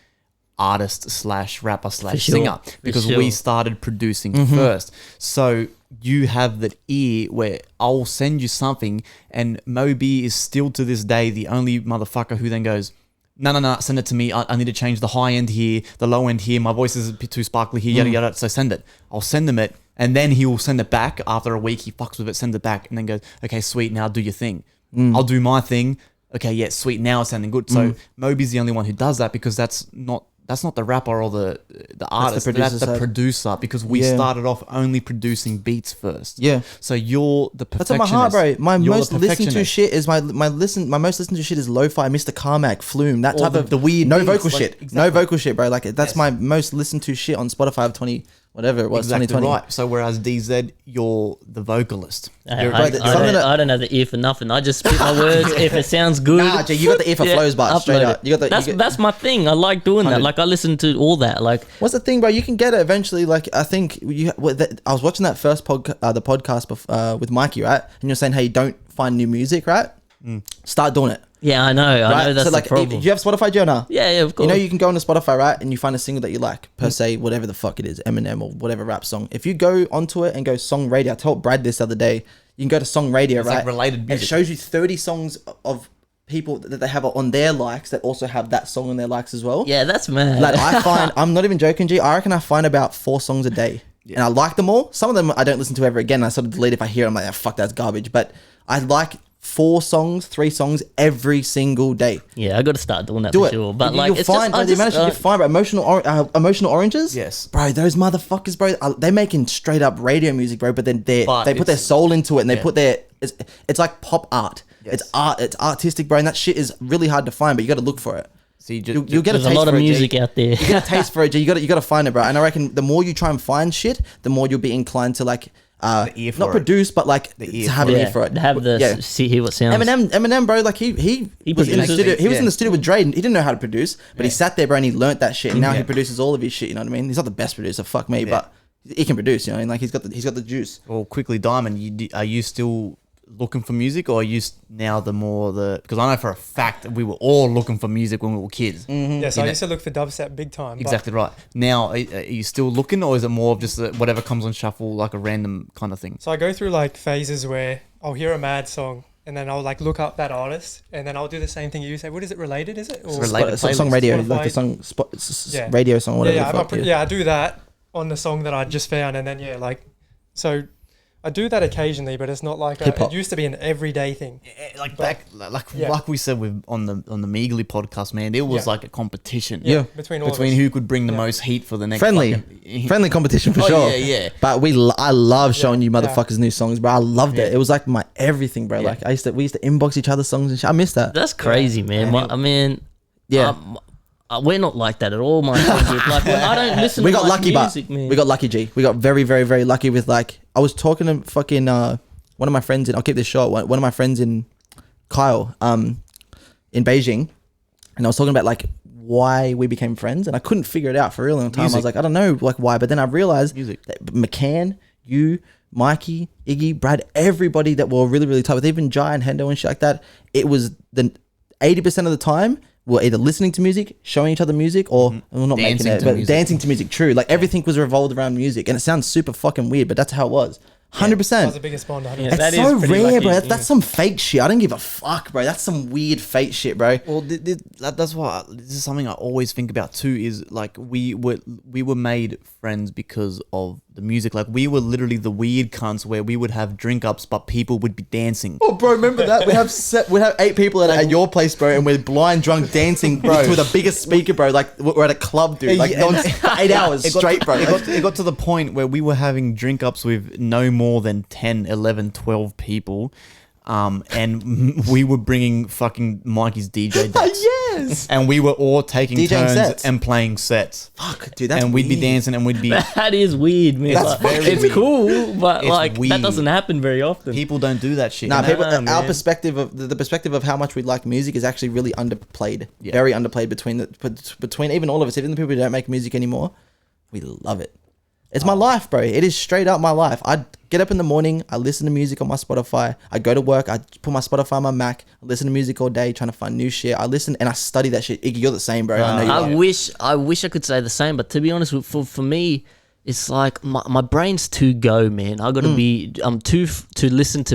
artist / rapper / singer because we started producing first. So you have that ear where I'll send you something and Moby is still to this day the only motherfucker who then goes, no, send it to me. I need to change the high end here, the low end here. My voice is a bit too sparkly here, yada, yada. So send it. I'll send him it. And then he will send it back after a week. He fucks with it, sends it back, and then goes, okay, sweet, now do your thing. I'll do my thing. Okay, yeah, sweet, now it's sounding good. So Moby's the only one who does that because that's not the rapper or the artist. That's the producer because we started off only producing beats first. Yeah. So you're the perfectionist. That's on my heart, bro. My You're most the listened to perfectionist. shit is my most listened to shit is lo-fi, Mr. Carmack, Flume, that Or type of the weird no beats, vocal like, shit. exactly. No vocal shit, bro. Like that's my most listened to shit on Spotify of 20 whatever it was, Exactly 2020. right. So whereas DZ, you're the vocalist. I, You're- I, Bro, I don't have the ear for nothing. I just spit my words. If it sounds good, Nah, Jay, you got the ear for flows, but straight upload up. it. You got the That's my thing. I like doing that. 100. Like I listen to all that. Like What's the thing, bro? You can get it eventually. Like I think I was watching that first the podcast with Mikey, right? And you're saying, hey, don't find new music, right? Start doing it. yeah, I know. I Right? know that's So like, the problem. do you have Spotify, Jonah? Yeah, of course. You know, you can go on to Spotify, right? And you find a single that you like, per se, whatever the fuck it is, Eminem or whatever rap song. If you go onto it and go song radio, I told Brad this the other day, you can go to song radio, It's right? like related And music. it shows you 30 songs of people that they have on their likes that also have that song on their likes as well. yeah, that's mad. Like I find, I'm not even joking, G. I reckon I find about 4 songs a day, and I like them all. Some of them I don't listen to ever again. I sort of delete if I hear them. I'm like, oh, fuck, that's garbage. But I like 3 songs every single day. yeah, I got to start doing that Do for it. sure. But You- like, you'll it's find, just, bro, the amount of shit you find, bro. Emotional oranges. Yes. bro. Those motherfuckers, bro. They making straight up radio music, bro. But then they But put their it's- soul into it, and they yeah. put their. It's like pop art. Yes. It's art. It's artistic, bro. And that shit is really hard to find, but you got to look for it. So you You'll get there's a a taste lot of for it, G. music out there. You get a taste for it, G. You got to find it, bro. And I reckon the more you try and find shit, the more you'll be inclined to like ear for not it. produce, but like The ear to have for an yeah, ear for it. have the yeah. see hear what sounds. Eminem, bro, like he was in the produces studio. He was in yeah. the studio with Dre. And he didn't know how to produce, but he sat there, bro, and he learnt that shit. And now he Yeah. produces all of his shit. You know what I mean? He's not the best producer, fuck me, but he can produce. You know, what I mean? Like he's got the juice. Well, quickly, Diamond, are you still looking for music, or are you now because I know for a fact that we were all looking for music when we were kids. Yeah, so I know- used to look for dubstep big time. but- Exactly right. Now, are you still looking, or is it more of just whatever comes on shuffle, like a random kind of thing? So I go through like phases where I'll hear a mad song and then I'll like look up that artist and then I'll do the same thing you say. What is it related? Is it? Or related. Song playlist, radio, Spotify. like the song Yeah. radio song, whatever. Yeah, the fuck, I do that on the song that I just found, and then so I do that occasionally, but it's not like Hip-hop. it used to be an everyday thing. Like But- like we said on the Meagley podcast, man, it was Yeah. like a competition. Yeah. between all of Between us. who could bring the Yeah. most heat for the next Friendly competition for Oh, sure. yeah. But I love showing you Yeah. motherfuckers new songs, bro. I loved it. Yeah. It was like my everything, bro. Yeah. Like we used to inbox each other songs and shit. I miss that. That's crazy, man. Man, I mean, Yeah. we're not like that at all, my friend group. Like, I don't listen We to got much lucky, music, but man. we got lucky, G. We got very, very, very lucky with like I was talking to fucking one of my friends I'll keep this short. One of my friends in Kyle in Beijing, and I was talking about like why we became friends, and I couldn't figure it out for a really long time. I was Music. like, I don't know like why, but then I realized Music. that McCann, you, Mikey, Iggy, Brad, everybody that were really, really tight with, even Jai and Hendo and shit like that, it was the 80% of the time we're either listening to music, showing each other music, or well, not Dancing making it, to but music. dancing to music. True, like everything was revolved around music, and it sounds super fucking weird, but that's how it was. 100%. That was the biggest bond. 100%. Yeah, It's that so is pretty rare, lucky, bro. yeah. That's some fake shit. I don't give a fuck, bro. That's some weird fake shit, bro. Well, that's why this is something I always think about too. Is like we were made friends because of the music. Like we were literally the weird cunts where we would have drink ups, but people would be dancing. Oh, bro, remember that? We'd have 8 people at your place, bro, and we're blind drunk dancing, bro, to the biggest speaker, bro. Like we're at a club, dude. Like Yeah, non- 8 hours straight, bro. It got to the point where we were having drink ups with no more than 10, 11, 12 people. And we were bringing fucking Mikey's DJ decks. Yes. And we were all taking DJing turns sets. and playing sets. Fuck, dude. That's And we'd be weird. dancing and we'd be... That is weird, man. That's Like, fucking it's weird. cool, but It's like weird. that doesn't happen very often. People don't do that shit. Nah, And people. Nah, Our man. perspective of the perspective of how much we like music is actually really underplayed. Yeah. Very underplayed between even all of us, even the people who don't make music anymore. We love it. It's my life, bro. It is straight up my life. I get up in the morning. I listen to music on my Spotify. I go to work. I put my Spotify on my Mac. I listen to music all day, trying to find new shit. I listen and I study that shit. Iggy, you're the same, bro. I know you I are. wish I could say the same, but to be honest, for me, it's like my brain's too go, man. I gotta be to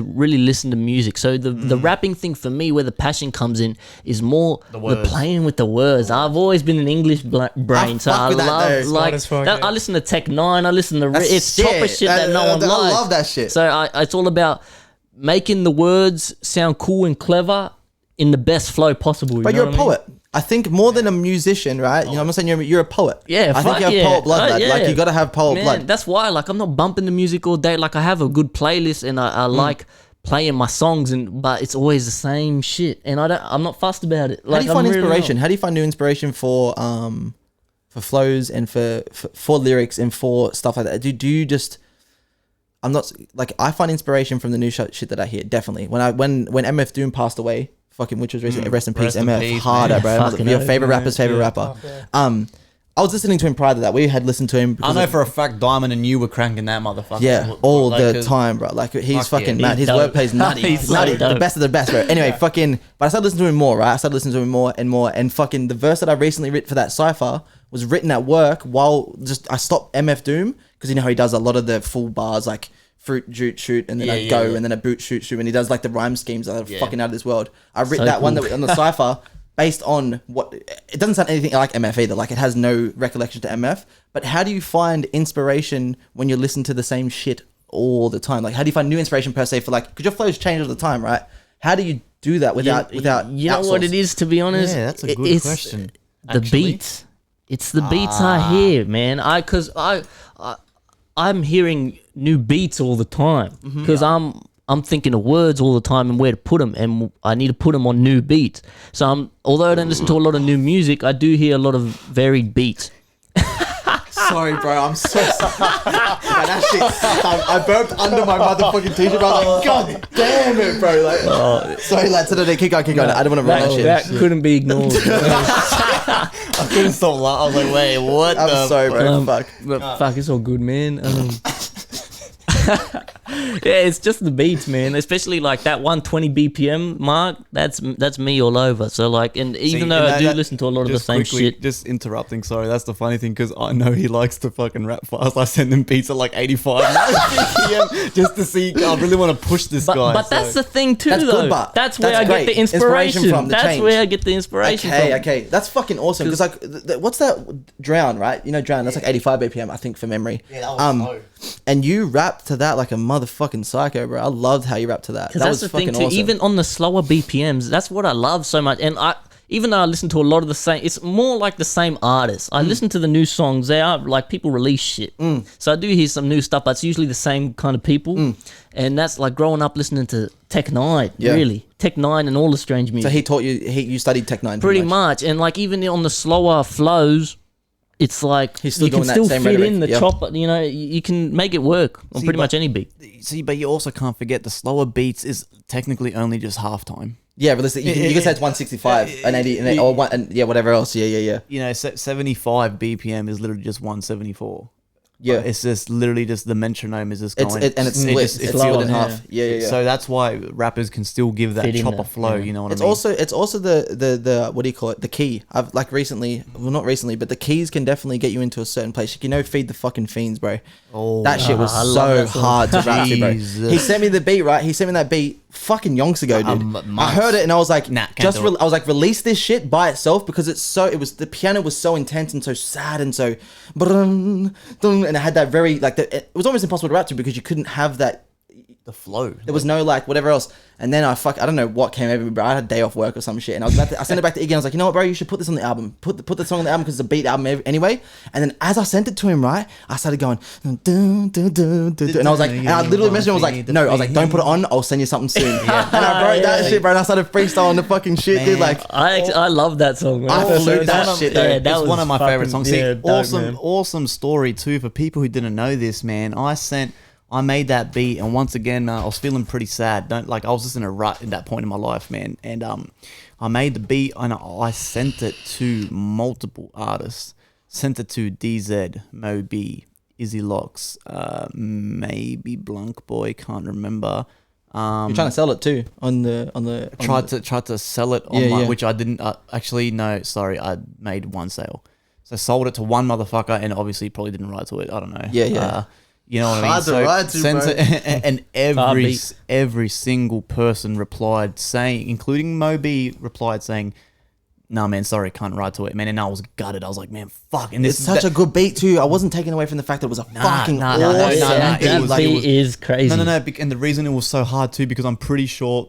really listen to music. So the rapping thing for me, where the passion comes in, is more the playing with the words. I've always been an English brain, so I love like that. I listen to Tech Nine. I listen to it's proper shit that no one likes. I love that shit. So it's all about making the words sound cool and clever in the best flow possible. But you're a poet. I think more than a musician, right? You know what I'm saying? You're a poet. Yeah, I think you have poet blood. Like you got to have poet blood. That's why, like, I'm not bumping the music all day. Like, I have a good playlist, and I like playing my songs, but it's always the same shit, and I'm not fussed about it. Like, how do you find inspiration? How do you find new inspiration for flows and for lyrics and for stuff like that? Do you just? I'm not like, I find inspiration from the new shit that I hear. Definitely when MF Doom passed away. Fucking, which was recently, rest in peace, MF, harder, bro. Your favorite rapper's favorite rapper. I was listening to him prior to that. We had listened to him. I know for a fact Dimond and you were cranking that motherfucker. Yeah, all the time, bro. Like, he's fucking mad. His wordplay's nutty. He's nutty. The best of the best, bro. Anyway, fucking, but I started listening to him more, right? I started listening to him more and more. And fucking, the verse that I recently wrote for that cypher was written at work while I stopped MF Doom, because you know how he does a lot of the full bars, like, fruit, jute, shoot, and then and then a boot, shoot, shoot, and he does like the rhyme schemes that are fucking out of this world. I read that one that on the cypher based on what, it doesn't sound anything like MF either, like it has no recollection to MF, but how do you find inspiration when you listen to the same shit all the time? Like, how do you find new inspiration per se for, like, because your flows change all the time, right? How do you do that without you know what it is, to be honest? Yeah, that's a good question. The beats. It's the beats I hear, man. I'm hearing new beats all the time because I'm thinking of words all the time and where to put them, and I need to put them on new beats. So although I don't listen to a lot of new music, I do hear a lot of varied beats. Sorry, bro. I'm so sorry. That shit stunk. I burped under my motherfucking t-shirt, bro. I was like, God damn it, bro. Like, sorry, lads. Keep going. I don't want to run that shit. That couldn't be ignored. I couldn't stop laughing. I was like, wait, what? I'm sorry, bro. Fuck. Fuck, it's all good, man. Yeah, it's just the beats, man. Especially like that 120 BPM mark. That's me all over. So like, and even though I do listen to a lot of the same shit. Just interrupting. Sorry, that's the funny thing, because I know he likes to fucking rap fast. I send him beats at like 85 BPM just to see. I really want to push this guy. But that's the thing too, that's though. Good, but that's where I get the inspiration from. That's where I get the inspiration from. Okay, that's fucking awesome. Because like, what's that? Drown, right? You know, Drown. That's like 85 BPM, I think, from memory. Yeah, that was slow. And you rap to that like a motherfucking psycho, bro. I loved how you rap to that. That was the fucking thing too. awesome. Even on the slower BPMs, that's what I love so much. And even though I listen to a lot of the same, it's more like the same artists. I listen to the new songs. They are like, people release shit. So I do hear some new stuff, but it's usually the same kind of people. And that's like growing up listening to Tech Nine, really. Tech Nine and all the strange music. So he taught you, you studied Tech Nine? Pretty much. And like, even on the slower flows, it's like he's still you can doing still that same fit rhetoric. in the chopper. You know, you can make it work on pretty much any beat. See, but you also can't forget the slower beats is technically only just halftime. Yeah, but listen, you can say it's 165 and 80 or whatever else. Yeah. You know, 75 BPM is literally just 174. Yeah, it's just literally just the metronome is just going, and it's split. It's split in half. Yeah. So that's why rappers can still give that chopper flow. You know what I mean? It's also the what do you call it? The key. I've like recently, well not recently, but the keys can definitely get you into a certain place. You know, Feed the Fucking Fiends, bro. Oh, that shit was so hard to rap to, bro. He sent me the beat, right? He sent me that beat fucking yonks ago, dude. I heard it and I was like, I was like, release this shit by itself, because the piano was so intense and so sad and so, and it had that very like it was almost impossible to rap to, because you couldn't have that. The flow. There was no like whatever else. And then I don't know what came over me, bro. I had a day off work or some shit, and I sent it back to Iggy. And I was like, you know what, bro, you should put this on the album. Put the song on the album, because it's a beat album anyway. And then as I sent it to him, right, I started going, and I was like, and I literally messaged him. I was like, no, I was like, don't put it on. I'll send you something soon. And I wrote that shit, bro. And I started freestyling the fucking shit, dude. Like, I love that song, man. I flew that shit. Yeah, that was one of my favorite songs. See, dope, awesome story too for people who didn't know this, man. I made that beat, and once again, I was feeling pretty sad. I was just in a rut at that point in my life, man. And I made the beat, and I sent it to multiple artists. Sent it to DZ, Moeb, Izzy Locks, maybe Blunk Boy, can't remember. You're trying to sell it too on the. Tried to sell it online, which I didn't. Actually, no, sorry, I made one sale. So sold it to one motherfucker, and obviously probably didn't write to it. I don't know. Yeah. You know what I mean? Hard to write to, bro. And every single person replied saying, including Moby, replied saying, "Nah, man, sorry, can't write to it, man." And I was gutted. I was like, "Man, fuck!" And It's such a good beat too. I wasn't taken away from the fact that it was a fucking awesome That beat is crazy. No. And the reason it was so hard too, because I'm pretty sure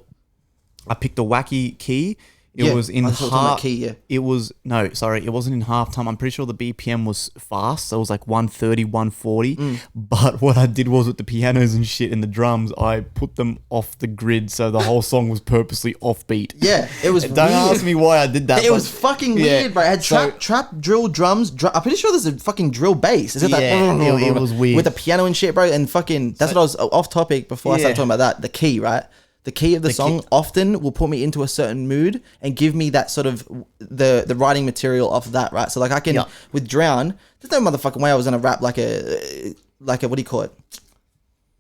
I picked a wacky key. It was in half. It was it wasn't in halftime. I'm pretty sure the BPM was fast, so it was like 130, 140. But what I did was with the pianos and shit and the drums, I put them off the grid, so the whole song was purposely offbeat. Yeah, it was. Don't ask me why I did that. It was fucking weird, bro. It had trap, drill, drums. I'm pretty sure there's a fucking drill bass. Is it that? It was weird with the piano and shit, bro. And fucking that's what I was off topic before I started talking about that. The key, right? The key of the song often will put me into a certain mood and give me that sort of the writing material off that, right? So like I can with Drown, there's no motherfucking way I was gonna rap like a what do you call it?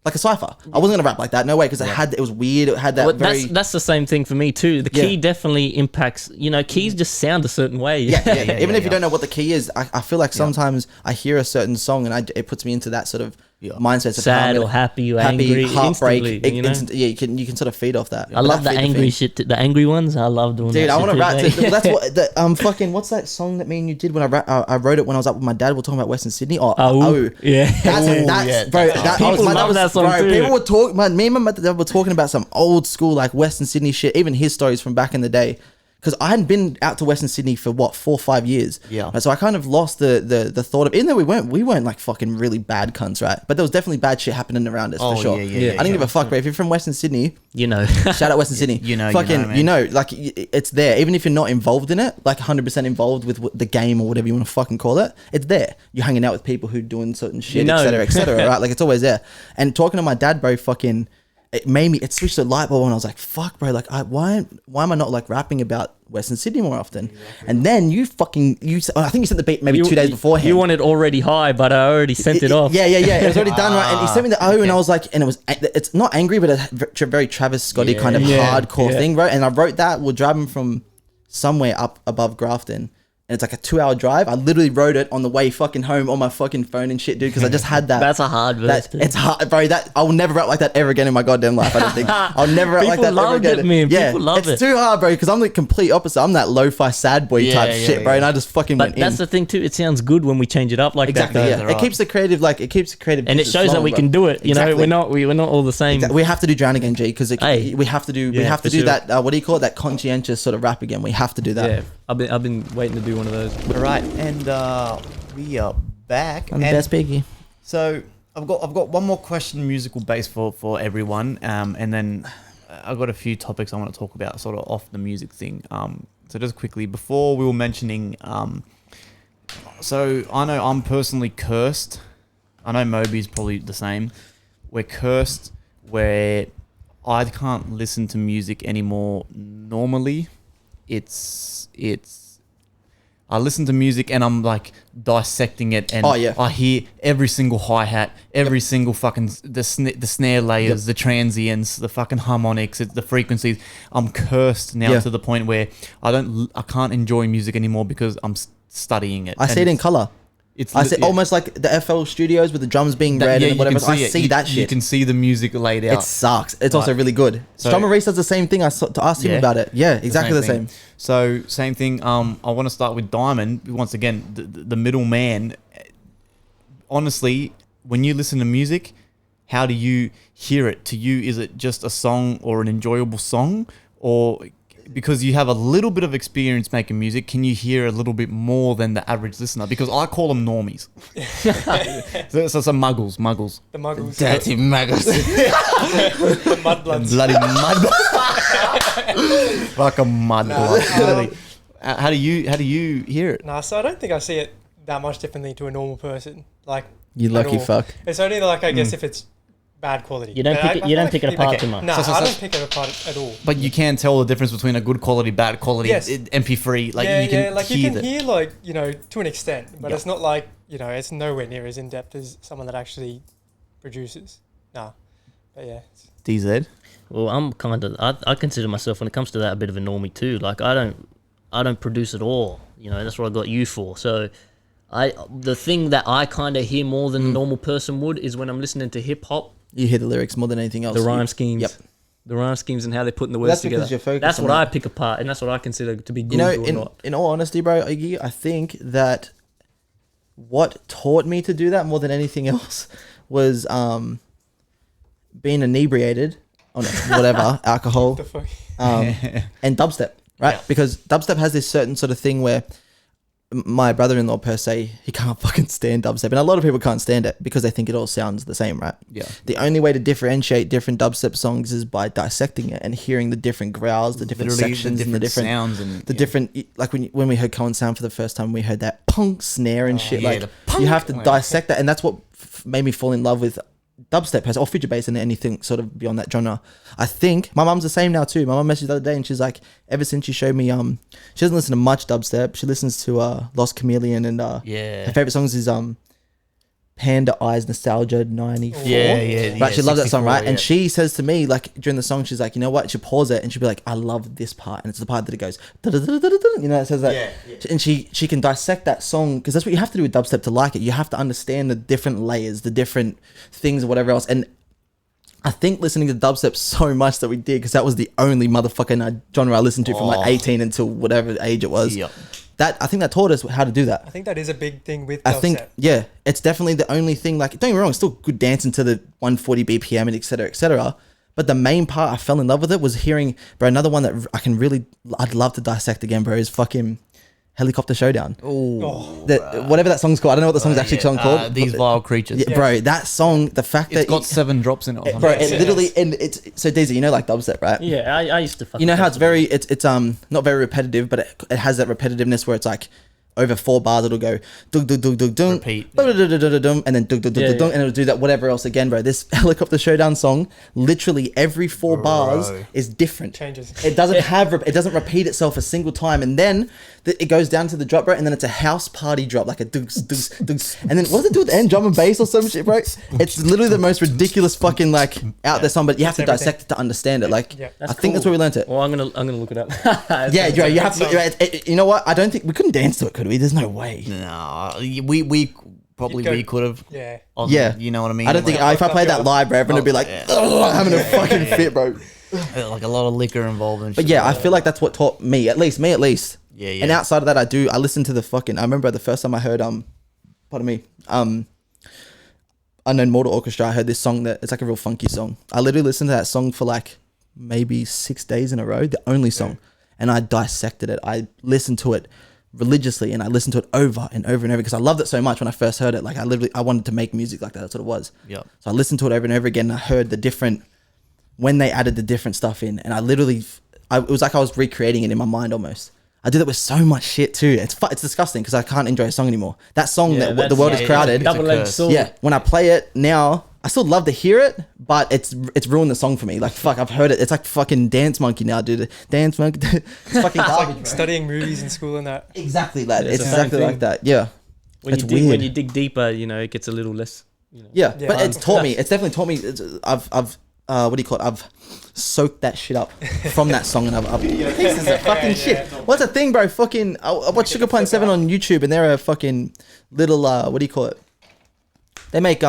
Like a cipher. I wasn't gonna rap like that, no way, because it was weird. It had that that's the same thing for me too. The key definitely impacts. Keys just sound a certain way. Even if you don't know what the key is, I feel like sometimes I hear a certain song and it puts me into that sort of mindset. Sad or happy or angry, heartbreak. You can sort of feed off that. I love the angry shit. The angry ones. I love doing that. Dude, I want to rap. That's what fucking. What's that song that me and you did when I wrote it when I was up with my dad? We're talking about Western Sydney. Yeah. That's bro. People love that song too. People were talking. Me and my dad were talking about some old school like Western Sydney shit. Even his stories from back in the day. Because I hadn't been out to Western Sydney for 4 or 5 years. Yeah. Right, so I kind of lost the thought of, even though we weren't like fucking really bad cunts, right? But there was definitely bad shit happening around us for sure. I didn't give a fuck, bro. If you're from Western Sydney, shout out Western Sydney. Like it's there. Even if you're not involved in it, like 100% involved with the game or whatever you want to fucking call it, it's there. You're hanging out with people who are doing certain shit, et cetera, right? Like it's always there. And talking to my dad, bro, it switched the light bulb and I was like, fuck, bro, like why am I not like rapping about Western Sydney more often? Exactly. And then I think you sent the beat maybe 2 days beforehand. You wanted already high, but I already sent it off. Yeah. It was already done, right? And he sent me the and I was like, and it's not angry, but a very Travis Scotty kind of hardcore thing, bro. And I wrote that. We're driving from somewhere up above Grafton. And it's like a 2-hour drive. I literally wrote it on the way fucking home on my fucking phone and shit, dude, because I just had that. That's a hard verse. It's hard, bro. I will never rap like that ever again in my goddamn life. I don't think I'll never rap like that ever again. People love it. It's too hard, bro, because I'm the complete opposite. I'm that lo-fi sad boy type shit, bro. And I just fucking went in. But that's the thing too. It sounds good when we change it up like that. Exactly. Yeah. It keeps the creative, and it shows that we can do it. You know, we're not all the same. We have to do Drown again, G, because we have to do that. What do you call it? That conscientious sort of rap again. We have to do that. Yeah, I've been waiting to do one of those. All right. And we are back. I'm the best piggy. So I've got one more question, musical base for everyone, and then I've got a few topics I want to talk about, sort of off the music thing. So just quickly, before we were mentioning, so I know I'm personally cursed. I know Moby's probably the same. We're cursed where I can't listen to music anymore. Normally, I listen to music and I'm like dissecting it, and I hear every single hi-hat, every single fucking the snare layers, the transients, the fucking harmonics, the frequencies. I'm cursed now to the point where I can't enjoy music anymore because I'm studying it. I see it in color. I see almost like the FL Studios with the drums being red and whatever. I see that shit. You can see the music laid out. It sucks. It's also really good. Drummer Reese does the same thing. I asked him about it. Yeah, exactly the same. So same thing. I want to start with Dimond. Once again, the middleman. Honestly, when you listen to music, how do you hear it? To you, is it just a song or an enjoyable song, or because you have a little bit of experience making music, can you hear a little bit more than the average listener? Because I call them normies. so some muggles. The muggles. Dirty muggles. The mudbloods. Bloody mudbloods. Like a mudblood. Really. How do you hear it? So I don't think I see it that much differently to a normal person. Like, you lucky fuck. It's only like, I guess, if it's bad quality. You don't pick it apart too much. No, I don't pick it apart at all. But you can tell the difference between a good quality, bad quality, MP3. Like you can hear like, to an extent, but it's not like, it's nowhere near as in depth as someone that actually produces. No, but yeah. DZ. Well, I'm kind of. I consider myself, when it comes to that, a bit of a normie too. Like I don't produce at all. That's what I got you for. So The thing that I kind of hear more than a normal person would is when I'm listening to hip hop, You hear the lyrics more than anything else. the rhyme schemes. Yep. The rhyme schemes and how they're putting the words That's because together. you're focused That's on what I that. pick apart, and that's what I consider to be good You know, or not. in all honesty, bro, Iggy, I think that what taught me to do that more than anything else was being inebriated on whatever alcohol The fuck? and dubstep, right? Yeah. Because dubstep has this certain sort of thing where my brother-in-law per se, he can't fucking stand dubstep, and a lot of people can't stand it because they think it all sounds the same, right? Yeah. The only way to differentiate different dubstep songs is by dissecting it and hearing the different growls, the different Literally sections, and the different sounds and the different, like when we heard Cohen sound for the first time, we heard that punk snare and shit. yeah, Like the punk. you have to dissect that, and that's what made me fall in love with dubstep has or future bass and anything sort of beyond that genre. I think my mum's the same now too. My mum messaged the other day and she's like, ever since she showed me, she doesn't listen to much dubstep. She listens to Lost Chameleon and her favorite songs is Panda Eyes Nostalgia 94. Yeah. Right, she loves that song, 64, right? yeah. And she says to me, like, during the song, she's like, you know what? She'll pause it and she'll be like, I love this part. And it's the part that it goes, you know, it says that. Yeah. And she can dissect that song because that's what you have to do with dubstep to like it. You have to understand the different layers, the different things, or whatever else. And I think listening to dubstep so much that we did because that was the only motherfucking genre I listened to from like 18 until whatever age it was. Yep. I think that taught us how to do that. I think that is a big thing with I dubstep. think, yeah, it's definitely the only thing. Like, don't get me wrong, it's still good dancing to the 140 BPM and et cetera, et cetera. But the main part I fell in love with it was hearing, bro, another one that I'd love to dissect again, bro, is fucking Helicopter Showdown. Whatever that song's called. I don't know what the song's actually called. These vile creatures. Yeah, bro, that song, the fact It's that got 7 drops in it. Or something. bro, it literally, and it's so Daisy, you know, like dubstep, right? Yeah, I used to fucking... You know how it's not very repetitive, but it has that repetitiveness where it's like over 4 bars it'll go dug dug dug dug dug Repeat. and then dug dug dug dug dug, and it'll do that whatever else again, bro. This Helicopter Showdown song, literally every 4 bars is different. Changes. It doesn't repeat itself a single time, and then it goes down to the drop, bro, and then it's a house party drop, like a dugs dugs dugs, and then what does it do at the end? Drum and bass or some shit, bro. It's literally the most ridiculous fucking like out there song, but you have to dissect it to understand it. Like, Yeah. I think that's where we learned it. Well, I'm gonna look it up. Yeah, bro, you have to. You know what? I don't think we couldn't dance to it, could we? There's no way. No, we probably You'd go- we could have. Yeah. Yeah. You know what I mean? I don't think Like, if I played that live, bro, everyone would be like, yeah. "Ugh, having a fucking fit, bro." like a lot of liquor involved and shit. But yeah, I like feel like that's what taught me, at least. Yeah. And outside of that, I listen to the fucking. I remember the first time I heard pardon me, Unknown Mortal Orchestra. I heard this song that it's like a real funky song. I literally listened to that song for like maybe 6 days in a row, the only song, and I dissected it. I listened to it religiously, and I listened to it over and over and over because I loved it so much when I first heard it. Like I wanted to make music like that. That's what it was. Yep. So I listened to it over and over again. And I heard the different when they added the different stuff in, and it was like I was recreating it in my mind almost. I do that with so much shit too. It's disgusting because I can't enjoy a song anymore. That song that the world is crowded. Double-edged sword. Yeah, when I play it now, I still love to hear it, but it's ruined the song for me. Like fuck, I've heard it. It's like fucking Dance Monkey now, dude. Dance Monkey. It's fucking garbage, bro. Studying movies in school and that. Exactly, lad. It's It's the same exactly thing. like that. Yeah. It's When weird. you dig deeper, you know, it gets a little less. You know. Yeah, Yeah. but it's taught me. It's definitely taught me. I've what do you call it? I've soaked that shit up from that song, and I've pieces of fucking shit. What's the thing, bro? Fucking I watch Sugar Pine 7 on YouTube, and they're a fucking little what do you call it? They make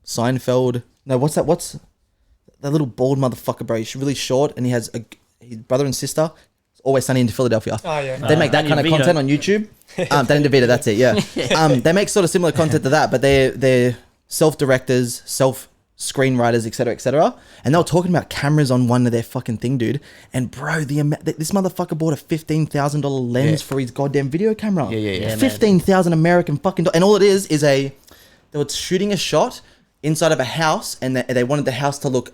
Seinfeld. No, what's that? What's that little bald motherfucker, bro? He's really short, and he has his brother and sister. Always Sunny in Philadelphia. Oh yeah. They make that kind of Danny DeVito. content on YouTube. Danny DeVito, that's it, yeah. They make sort of similar content to that, but they're self-directors, self-screenwriters, etc. And they were talking about cameras on one of their fucking thing, dude. And bro, this motherfucker bought a $15,000 lens for his goddamn video camera. Yeah, man. 15,000 American fucking dollars. And all it is they were shooting a shot inside of a house, and they wanted the house to look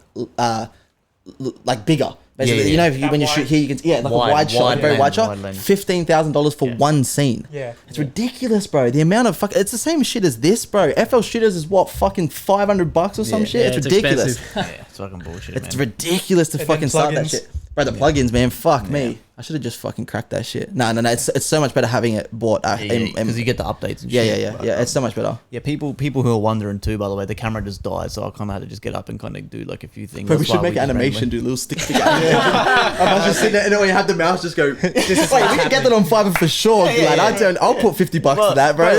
like bigger. Basically, Yeah. you know, if you, when you Wide. shoot here, you can like Wide- a wide shot, wide a very lens, wide shot. wide lens. $15,000 for one scene. Yeah. It's ridiculous, bro. The amount of it's the same shit as this, bro. FL Studios is what, fucking $500 or some Yeah. shit. Yeah, it's it's ridiculous. expensive. Yeah, it's fucking bullshit, It's man. ridiculous to And fucking then start that plugins. shit, bro. The plugins, man. Fuck me. I should have just fucking cracked that shit. No. It's so much better having it bought. Because you get the updates and Yeah, shit. yeah. It's so much better. Yeah, people who are wondering too, by the way, the camera just died, so I kind of had to just get up and kind of do like a few things. But we That's why should make just animation, randomly- do little stick figure animation. I'm just sitting there, and then when you have the mouse, just go. Wait, we can get that on Fiverr for sure, lad. I'll put $50 to that, bro.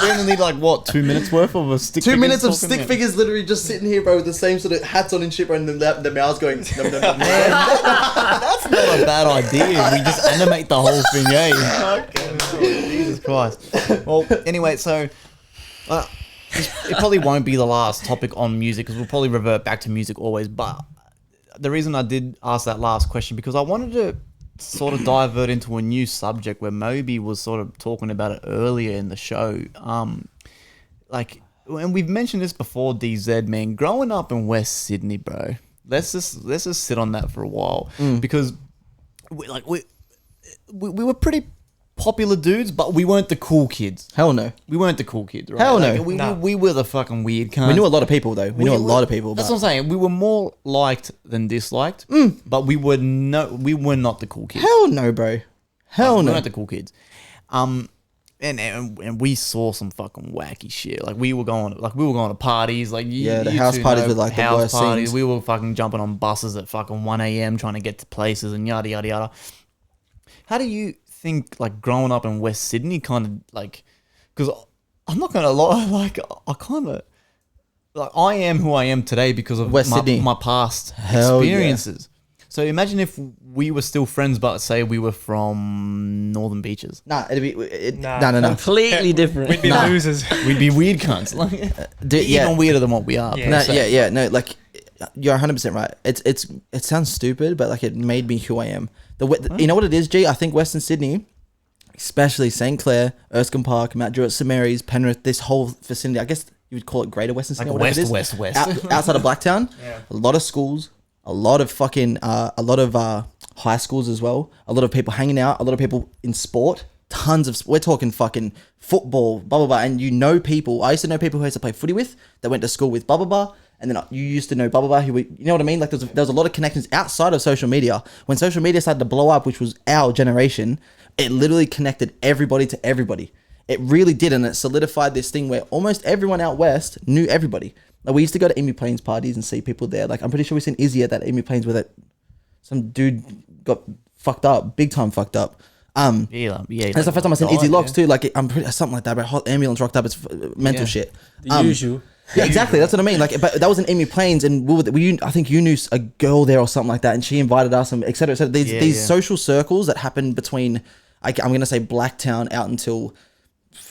We only need like what 2 minutes worth of a stick. 2 minutes of talking stick about- figures, literally just sitting here, bro, with the same sort of hats on and shit, bro, and the mouse going. Nom, nom, nom, nom. That's not a bad idea. We just animate the whole thing, eh? Jesus Christ. Well, anyway, so it probably won't be the last topic on music because we'll probably revert back to music always. But the reason I did ask that last question because I wanted to sort of divert into a new subject where Moby was sort of talking about it earlier in the show. Like, and we've mentioned this before, DZ, man. Growing up in West Sydney, bro. Let's just sit on that for a while because we were pretty popular dudes, but we weren't the cool kids. Hell no. We weren't the cool kids, right? Hell no. Like, we were the fucking weird cunts. We knew a lot of people, though. We knew a lot of people. That's But what I'm saying. We were more liked than disliked, but we were not the cool kids. hell no, bro. Hell We no. weren't the cool kids. And we saw some fucking wacky shit. Like we were going to parties. Like The house parties were like the worst things. We were fucking jumping on buses at fucking 1 a.m. trying to get to places and yada yada yada. How do you think like growing up in West Sydney kind of like? Because I'm not gonna lie, like I kind of like I am who I am today because of West Sydney. my past Hell yeah. experiences. So imagine if we were still friends, but say we were from Northern Beaches. Nah, it'd be. Nah. No. Completely different. We'd be losers. We'd be weird cunts. Like, even weirder than what we are. Yeah. No, per se. yeah. No, like you're 100% right. It sounds stupid, but like it made me who I am. You know what it is, G? I think Western Sydney, especially St. Clair, Erskine Park, Mount Druitt, St. Mary's, Penrith, this whole vicinity. I guess you would call it Greater Western Sydney. Like or whatever it west. is. Outside of Blacktown, a lot of schools, a lot of high schools as well. A lot of people hanging out. A lot of people in sport. Tons of. We're talking fucking football, blah blah blah. And you know people. I used to know people who I used to play footy with that went to school with blah blah blah. And then you used to know blah blah blah. You know what I mean? Like there was a lot of connections outside of social media. When social media started to blow up, which was our generation, it literally connected everybody to everybody. It really did, and it solidified this thing where almost everyone out west knew everybody. Like we used to go to Emu Plains parties and see people there. Like I'm pretty sure we seen Izzy at that Emu Plains where some dude got fucked up, big time fucked up. Yeah. That's the first time I seen Izzy Locks too. Like I'm pretty something like that. But hot ambulance rocked up. It's mental shit. The usual. Yeah, exactly. That's what I mean. Like, but that was in Emu Plains, and I think you knew a girl there or something like that, and she invited us, and et cetera, et cetera. These social circles that happen between, I'm gonna say Blacktown out until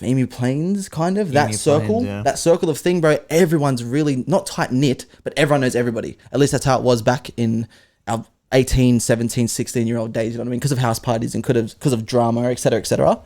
Emu Plains, kind of that circle, that circle of thing, bro. Everyone's really not tight knit, but everyone knows everybody. At least that's how it was back in our 18, 17, 16-year-old days. You know what I mean? Because of house parties and because of drama, et cetera, et cetera.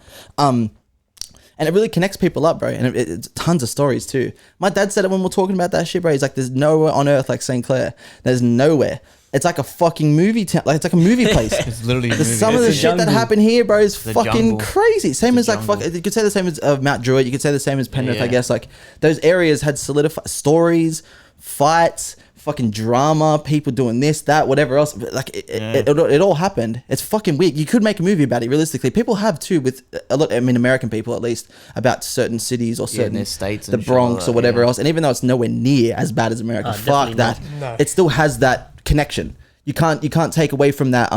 And it really connects people up, bro. And it's tons of stories too. My dad said it when we're talking about that shit, bro. He's like, there's nowhere on earth like St. Clair. There's nowhere. It's like a fucking movie town. Like it's like a movie place. It's literally a movie. Some of the shit that happened here, bro, is fucking jungle. crazy. Same as like fuck. You could say the same as Mount Druitt. You could say the same as Penrith. I guess like those areas had solidified stories, fights, fucking drama, people doing this, that, whatever else. Like it all happened. It's fucking weird. You could make a movie about it. Realistically, people have too with a lot. I mean, American people at least about certain cities or certain their states, the and Bronx shit or whatever else. And even though it's nowhere near as bad as America, fuck that. No. It still has that connection. You can't take away from that.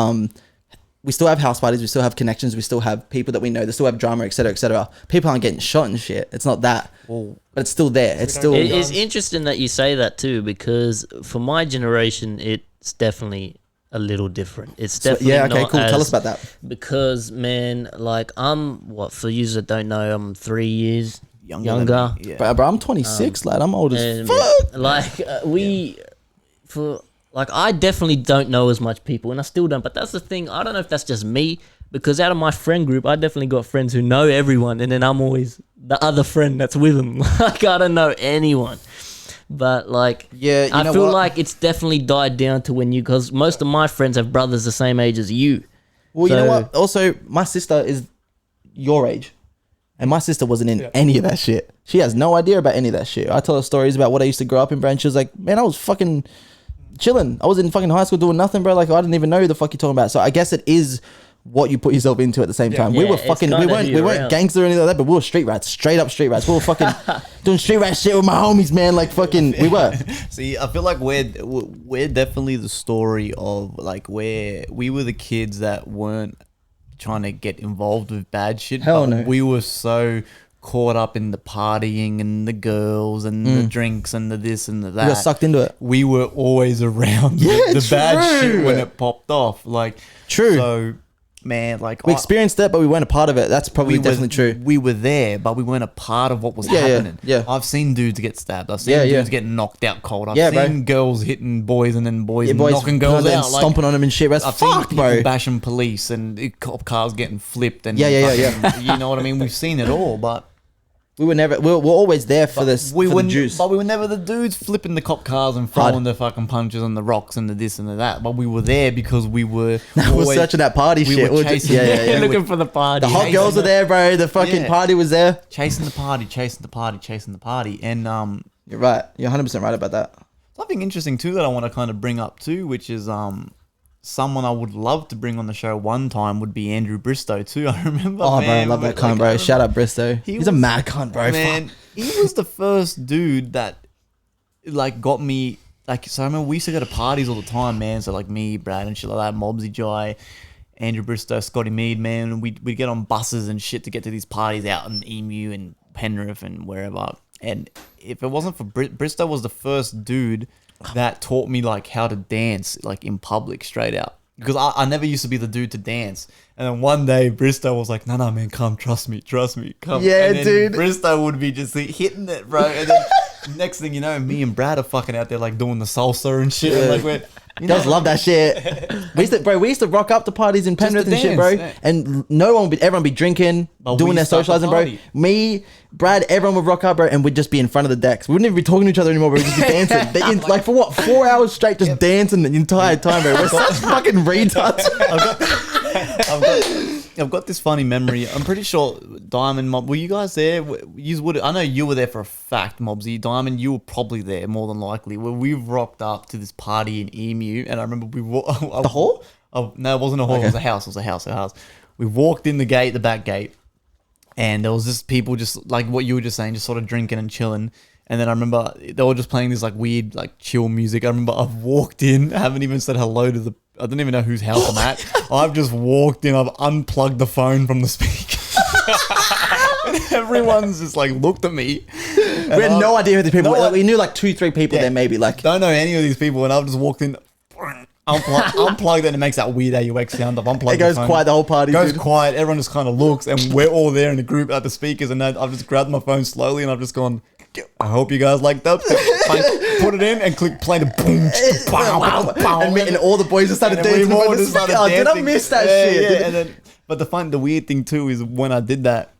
We still have house parties. We still have connections. We still have people that we know. They still have drama, et cetera, et cetera. People aren't getting shot and shit. It's not that, but it's still there. It's still. It's interesting that you say that too, because for my generation, it's definitely a little different. It's definitely not cool. Tell as- us about that. Because man, like for you that don't know, I'm 3 years younger. than me, yeah. Bro, I'm 26, lad. I'm old as And fuck. like I definitely don't know as much people, and I still don't. But that's the thing. I don't know if that's just me, because out of my friend group, I definitely got friends who know everyone, and then I'm always the other friend that's with them. Like I don't know anyone. But like, Yeah, you I know feel what? like it's definitely died down to when because most of my friends have brothers the same age as you. Well, you know So- what? Also, my sister is your age. And my sister wasn't in any of that shit. She has no idea about any of that shit. I tell her stories about what I used to grow up in, bro. And she was like, man, I was fucking chilling. I was in fucking high school doing nothing, bro. Like, I didn't even know who the fuck you're talking about. So I guess it is what you put yourself into at the same time. We Yeah, were it's fucking, we kinda weren't who you're we weren't around. gangster or anything like that, but we were street rats, straight up street rats. We were fucking doing street rat shit with my homies, man. Like fucking, we were. See, I feel like we're definitely the story of like where we were the kids that weren't trying to get involved with bad shit. Hell but no. We were so caught up in the partying and the girls and the drinks and the this and the that. We got sucked into it. We were always around the bad shit when it popped off. Like, True. So, man, like We experienced it, but we weren't a part of it. That's probably definitely true. We were there, but we weren't a part of what was Yeah, happening. yeah. I've seen dudes get stabbed. I've seen Yeah, dudes yeah. get knocked out cold. I've Yeah, bro. seen girls hitting boys and then boys, Boys knocking girls and out. Like, stomping on them and shit. That's I've seen fucked, people bro. bashing police and cop cars getting flipped and Yeah. fucking- You know what I mean? We've seen it all, but We were never. We're always there for this. we for were the juice. But we were never the dudes flipping the cop cars and Hard. throwing the fucking punches and the rocks and the this and the that. But we were there because we were. We're always- searching that party we shit. were We're just- chasing- yeah. Looking for the party. The hot girls were there, bro. The fucking Yeah. party was there. chasing the party, and You're right. You're 100% right about that. something interesting too that I want to kind of bring up too, which is someone I would love to bring on the show one time would be Andrew Bristow too. I remember. Oh, man, bro, I love that cunt, like, bro. Shout out Bristow. he He's a was- mad cunt, bro. Man, Fuck. he was the first dude that like got me like. So I remember we used to go to parties all the time, man. So like me, Brad, and shit like that. Mobsy Jai, Andrew Bristow, Scotty Mead, man. And we'd get on buses and shit to get to these parties out in Emu and Penrith and wherever. And if it wasn't for Bristow, was the first dude that taught me like how to dance like in public straight out. Because I never used to be the dude to dance. And then one day Bristow was like, no, man, come, trust me, come. Yeah, and then dude. Bristow would be just hitting it, bro. And then next thing you know, me and Brad are fucking out there like doing the salsa and shit. And, like we're, you know, Girls love that shit. We used to rock up to parties in Penrith to and shit, bro. dance, yeah. And everyone would be drinking, But doing we their start the socializing, bro. party. Me, Brad, everyone would rock up, bro, and we'd just be in front of the decks. We wouldn't even be talking to each other anymore, bro. We'd just be dancing. Like for what? 4 hours straight, just dancing the entire time, bro. We're such fucking retards. I've got this funny memory. I'm pretty sure Dimond moeb. Were you guys there? I know you were there for a fact, Mobsy. Dimond, you were probably there more than likely. Where we rocked up to this party in Emu, and I remember we The hall? No, it wasn't a hall. It was a house. It was a house. We walked in the back gate, and there was just people just like what you were just saying, just sort of drinking and chilling. And then I remember they were just playing this like weird, like chill music. I remember I've walked in, I haven't even said hello to the. I don't even know whose house I'm at. I've just walked in. I've unplugged the phone from the speaker. And everyone's just like looked at me. We had no idea who the people were. No, We knew like 2-3 people Yeah. there, maybe. Like, Don't know any of these people, and I've just walked in. Unplugged it and it makes that weird AUX sound. I've unplugged it goes the phone. quiet the whole party, Goes dude. quiet. Everyone just kind of looks, and we're all there in the group at the speakers. And I've just grabbed my phone slowly, and I've just gone. I hope you guys like that. Put it in and click play the boom. And all the boys just started And we dancing. all Did just started I dancing. miss that Yeah, shit? yeah. And then, but the weird thing too is when I did that,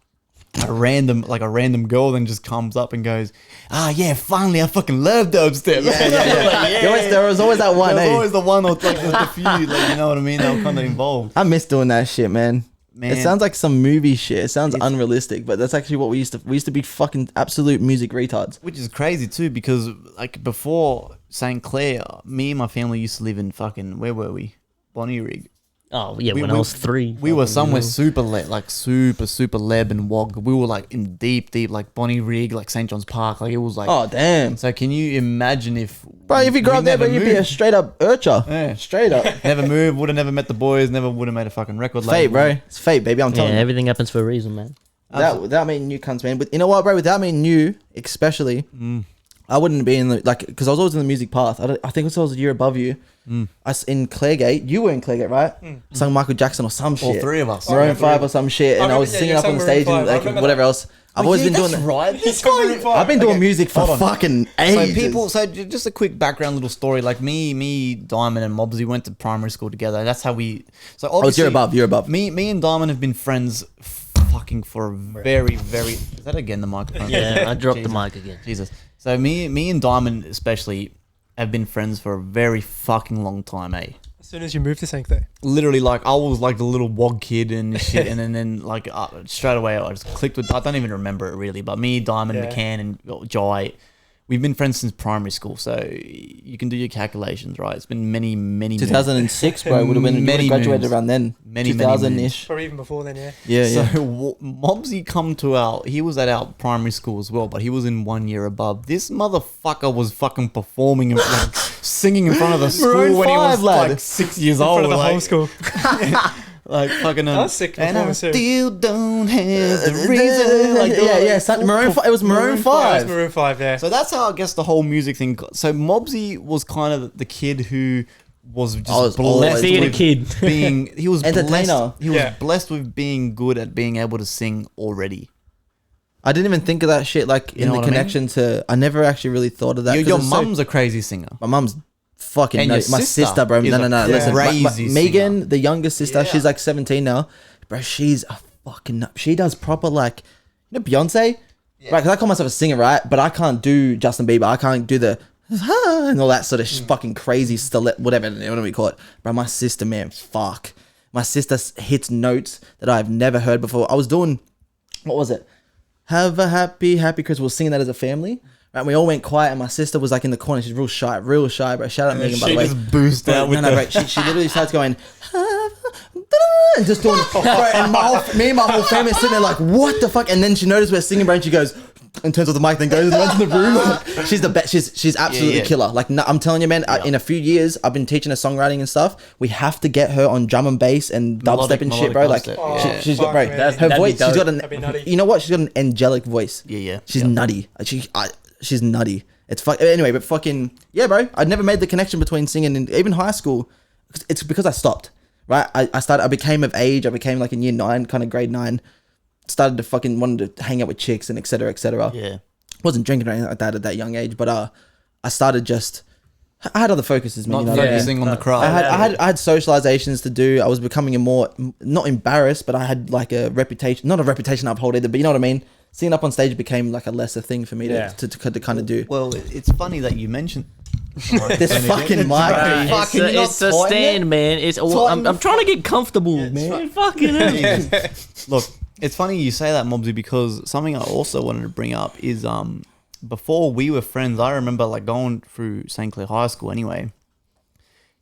a random girl then just comes up and goes, yeah, finally I fucking love dubstep. Yeah. There was always that one, There's eh? always the one or like the few, like, you know what I mean? They were kind of involved. I miss doing that shit, man. Man. It sounds like some movie shit. It sounds unrealistic, but that's actually what we used to be fucking absolute music retards. Which is crazy too, because like before St. Clair, me and my family used to live in fucking, where were we? Bonnyrigg. Oh yeah, We- when I we- was 3. We were somewhere super super leb and wog. We were like in deep like Bonnyrigg, like St. John's Park. Like it was like. Oh damn, So can you imagine if? bro! If you grew we up there, bro, never you'd be a moved? straight up urcher. Yeah. Straight up. Never moved. Would have never met the boys. Never would have made a fucking record. Fate, label. bro. It's fate, baby. I'm Yeah, telling you. everything happens for a reason, man. Without meeting you cunts, man. But you know what, bro? Without meeting you, especially, I wouldn't be in the because I was always in the music path. I think I was a year above you. In Clairgate, you were in Clairgate, right? Sung Michael Jackson or some shit. All three of us. Maroon 5 or some shit, and I was remember- singing yeah, up on you the sang stage Maroon and 5, I like remember whatever else. I've always been doing that. right. I've been doing music for Hold on. fucking So ages. just a quick background little story. Like me, Dimond and Mobsy went to primary school together. That's how we. So obviously, you're above. Me and Dimond have been friends, fucking for a very. Is that again the microphone? Yeah, I dropped the Jesus. mic again. Jesus. So me and Dimond especially have been friends for a very fucking long time, eh? As soon as you moved to St. Clair. Literally, like I was like the little wog kid and shit, and then like straight away I just clicked with. I don't even remember it really, but me, Dimond, Yeah. McCann, and Jai, we've been friends since primary school, so you can do your calculations, right? It's been many 2006, bro. Would have been Many graduated moons. around then. Many 2000-ish. Or even before then, yeah. Yeah, So yeah. Mobsy come to he was at our primary school as well, but he was in 1 year above. This motherfucker was fucking performing and like singing in front of the school Maroon when he 5, was lad. like 6 years In old. front of the like, whole school. like fucking. That was sick And I performance too. still don't have the reason. Like, It was Maroon 5. That was Maroon 5, yeah. So that's how I guess the whole music thing got. So Mobsy was kind of the kid who was just was blessed Let's see the with kid. being. He was Entertainer. blessed. He was Yeah. blessed with being good at being able to sing already. I didn't even think of that shit like in know the what I mean? connection to. I never actually really thought of that. 'cause Your it's so- mum's a crazy singer. my mum's fucking And nuts. your My sister sister, bro. is No. a Listen, crazy Megan, singer. the youngest sister, Yeah. she's like 17 now. Bro, she's a fucking nut. She does proper like, Beyonce? Right, because I call myself a singer, right? But I can't do Justin Bieber. I can't do the and all that sort of fucking crazy stilet, whatever we call it. Bro, my sister, man, fuck. My sister hits notes that I've never heard before. I was doing, what was it? Have a happy Christmas. We were singing that as a family. Right, and we all went quiet, and my sister was like in the corner. She's real shy, bro. Shout out Megan, by the way. just boost out with Bro, she literally starts going, and just doing, bro, and me and my whole family are sitting there like, what the fuck? And then she noticed we're singing, bro, and she goes, and turns off the mic, then goes and runs in the room. She's the best. She's absolutely Yeah. killer. Like, no, I'm telling you, man. In a few years, I've been teaching her songwriting and stuff. We have to get her on drum and bass and dubstep and shit, bro. Like, melodic dubstep, she's got, fuck, bro, man. her That'd be voice. She's dope. got That'd be nutty. you know what? She's got an angelic voice. Yeah. She's nutty. She's nutty. It's anyway, but fucking yeah, bro. I'd never made the connection between singing and even high school. It's because I stopped. Right, I became of age. I became like in year 9, kind of grade 9. Started to fucking wanted to hang out with chicks and etc. etc. Yeah. Wasn't drinking or anything like that at that young age, but I started just. I had other focuses, man. Not You know what I mean? focusing on the craft. I had socializations to do. I was becoming a more not embarrassed, but I had like a reputation, not a reputation to uphold either. But you know what I mean. Singing up on stage became like a lesser thing for me to kind of do. Well, it's funny that you mentioned This fucking mic. It's a stand, man. I'm trying to get comfortable, man. Fucking hell. Look, it's funny you say that, Mobsy, because something I also wanted to bring up is before we were friends, I remember like going through St. Clair High School anyway.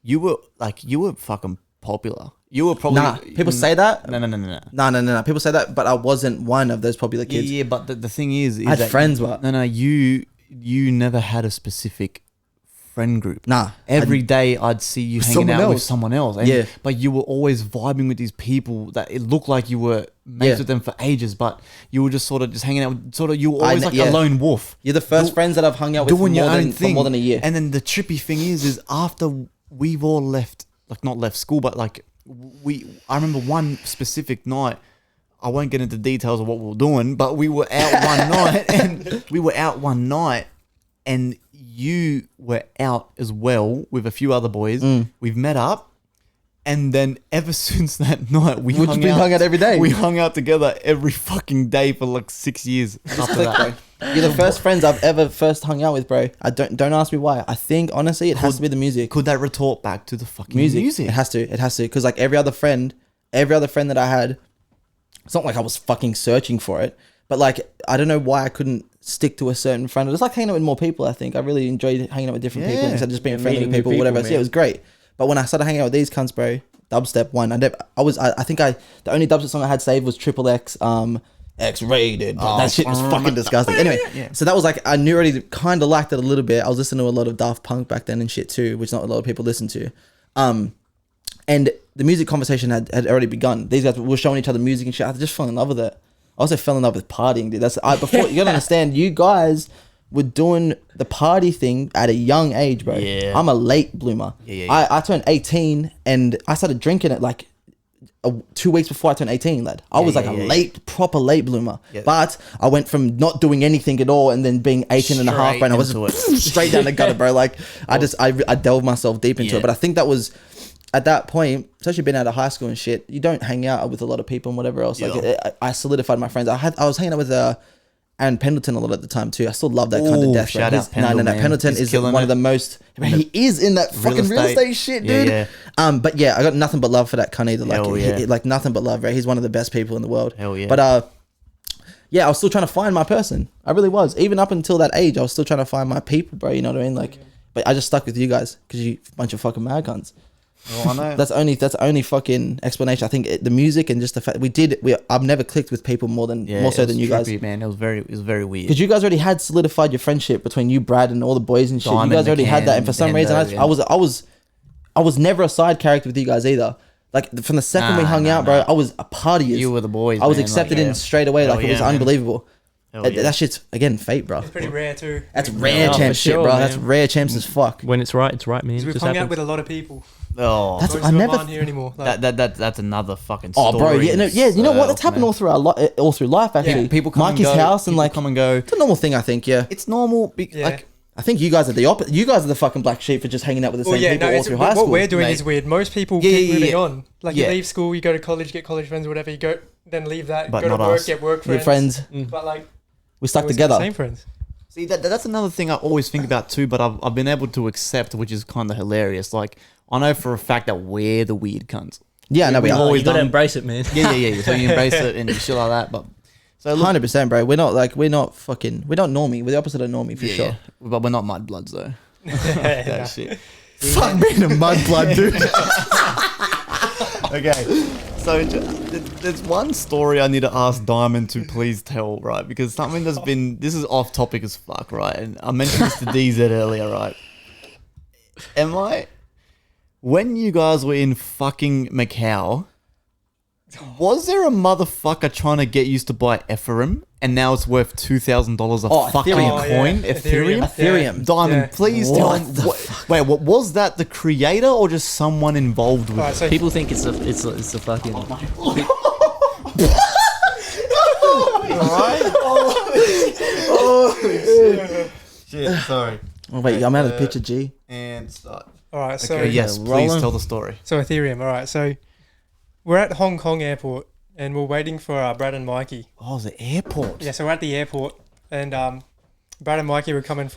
You were fucking popular. You were probably People say that. No. No. People say that, but I wasn't one of those popular kids. Yeah, but the thing is I had that friends, but no, you never had a specific friend group. Nah, Every day I'd see you hanging someone out with else. someone else. And, Yeah. But you were always vibing with these people that it looked like you were mates Yeah. with them for ages, but you were just sort of just hanging out with, you were always like yeah. a lone wolf. You're the first friends that I've hung out with for Doing your own for thing. more than a year. And then the trippy thing is after we've all left, like not left school, but like I remember one specific night, I won't get into details of what we were doing, but we were out one night and you were out as well with a few other boys. We've met up. And then ever since that night, we hung out every day. We hung out together every fucking day for like 6 years after that. You're the first friends I've ever hung out with, bro. I don't ask me why. I think honestly, it has to be the music. Could that retort back to the fucking music? It has to. Because like every other friend that I had, it's not like I was fucking searching for it, but like I don't know why I couldn't stick to a certain friend. It was like hanging out with more people. I think I really enjoyed hanging out with different people instead of just being friendly with meeting people, new whatever. people, So, yeah, it was great. But when I started hanging out with these cunts, bro, dubstep one. I think the only dubstep song I had saved was Triple X. X-rated. That shit was fucking disgusting. Anyway, so that was like, I knew already kind of liked it a little bit. I was listening to a lot of Daft Punk back then and shit too, which not a lot of people listen to. And the music conversation had already begun. These guys were showing each other music and shit. I just fell in love with it. I also fell in love with partying, dude. Before you gotta understand, you guys were doing the party thing at a young age, bro. Yeah. I'm a late bloomer. Yeah. I turned 18 and I started drinking it like 2 weeks before I turned 18, lad. I was proper late bloomer. Yeah. But I went from not doing anything at all and then being 18 and a half, bro, and I was into it. straight down the gutter, bro. Like I delved myself deep into it. But I think that was at that point, especially being out of high school and shit, you don't hang out with a lot of people and whatever else. Like I solidified my friends. I was hanging out with Aaron Pendleton a lot at the time too. I still love that kind of death. Shout out No. man. Pendleton He's is killing one it. of the most. He is in that fucking real estate shit, dude. Yeah. But yeah, I got nothing but love for that cunt either. Like, Hell yeah. like nothing but love, right? He's one of the best people in the world. Hell yeah. But yeah, I was still trying to find my person. I really was. Even up until that age, I was still trying to find my people, bro. You know what I mean? Like, but I just stuck with you guys because you bunch of fucking mad cunts. Well, I know. That's only fucking explanation. I think the music and just the fact I've never clicked with people more so than you guys. Man, it was very weird. Because you guys already had solidified your friendship between you, Brad, and all the boys and shit. Dimond, You guys already had that, and for some reason, I was never a side character with you guys either. Like from the second we hung out, bro, I was a partier. You were the boys. I was man, accepted in straight away. Hell Like it was yeah, man. unbelievable. Hell yeah. That shit's again fate, bro. It's pretty rare too. That's rare for champ shit, sure, bro. man. That's rare champs as fuck. When it's right, man. We've Just hung out happens. with a lot of people. Oh, That's Most I of them never. aren't here anymore. Like, that's another fucking Oh, story. bro, yeah, you know what? That's happened man. all through all through life. Actually, People come Mikey's and go, house and people like come and go. it's a normal thing. I think. Yeah, It's normal. Yeah. Like I think you guys are the opposite. You guys are the fucking black sheep for just hanging out with the well, same yeah, people no, all it's, through high what school. we're doing mate. is weird. Most people Yeah, keep yeah, moving yeah. on. Like Yeah. you leave school, you go to college, get college friends, whatever. You go, then leave that, But go to not work, us. get work We're friends. friends. But like We stuck always got the together. same friends. See, that's another thing I always think about too, but I've been able to accept, which is kind of hilarious. Like, I know for a fact that we're the weird cunts. Yeah, no, we We've are. always You gotta done- embrace it, man. Yeah. So you embrace it and shit like that. But so look, 100%, bro. We're not normie. We're the opposite of normie for sure. yeah. But we're not mudbloods though. Nah. That shit. Fuck being a mudblood, dude. Okay, so there's one story I need to ask Diamond to please tell, right? Because something that's been, this is off topic as fuck, right? And I mentioned this to DZ earlier, right? When you guys were in fucking Macau, was there a motherfucker trying to get used to buy Ethereum and now it's worth $2,000 a fucking Ethereum. coin? Oh, yeah. Ethereum? Ethereum. Diamond, Yeah. please tell What him. the Wait, what was that? The creator or just someone involved with Alright, it? so People think it's a fucking. Shit, sorry. Oh, wait, I'm out of the picture, G. And start. all right, so Okay, yes, rolling. please tell the story. so Ethereum. All right, so we're at Hong Kong airport and we're waiting for Brad and Mikey. Oh, the airport. Yeah, so we're at the airport and Brad and Mikey were coming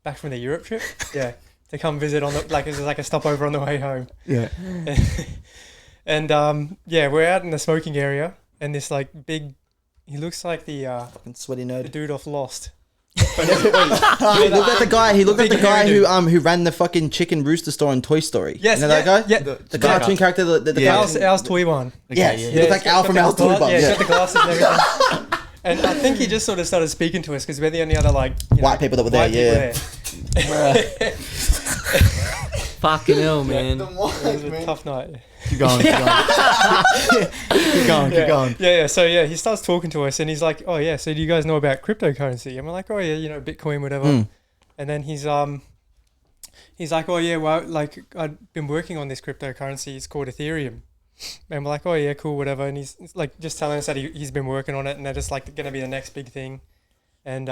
back from the Europe trip. Yeah, to come visit on the it was like a stopover on the way home. Yeah. And yeah, we're out in the smoking area and this like big. He looks like the Fucking sweaty the nerd. dude off Lost. He looked at the guy. He looked at the Big guy hairy who ran the fucking chicken rooster store in Toy Story. Yes, you know that guy? Yeah, The cartoon character. The Yeah. Al's toy one. Yes, yeah. he looked like Al from Al's Toy Box. Yeah, he's Yeah. got the glasses and everything. And I think he just sort of started speaking to us because we're the only other White people that were there, white people yeah. there. Fucking hell, man. It was a tough night. Keep going. Keep going. Yeah. So yeah, he starts talking to us and he's like, "Oh yeah, so do you guys know about cryptocurrency?" And we're like, "Oh yeah, Bitcoin, whatever." And then he's like, "Oh yeah, well, like I've been working on this cryptocurrency. It's called Ethereum." And we're like, "Oh yeah, cool, whatever." And he's like just telling us that he's been working on it and that it's like going to be the next big thing. And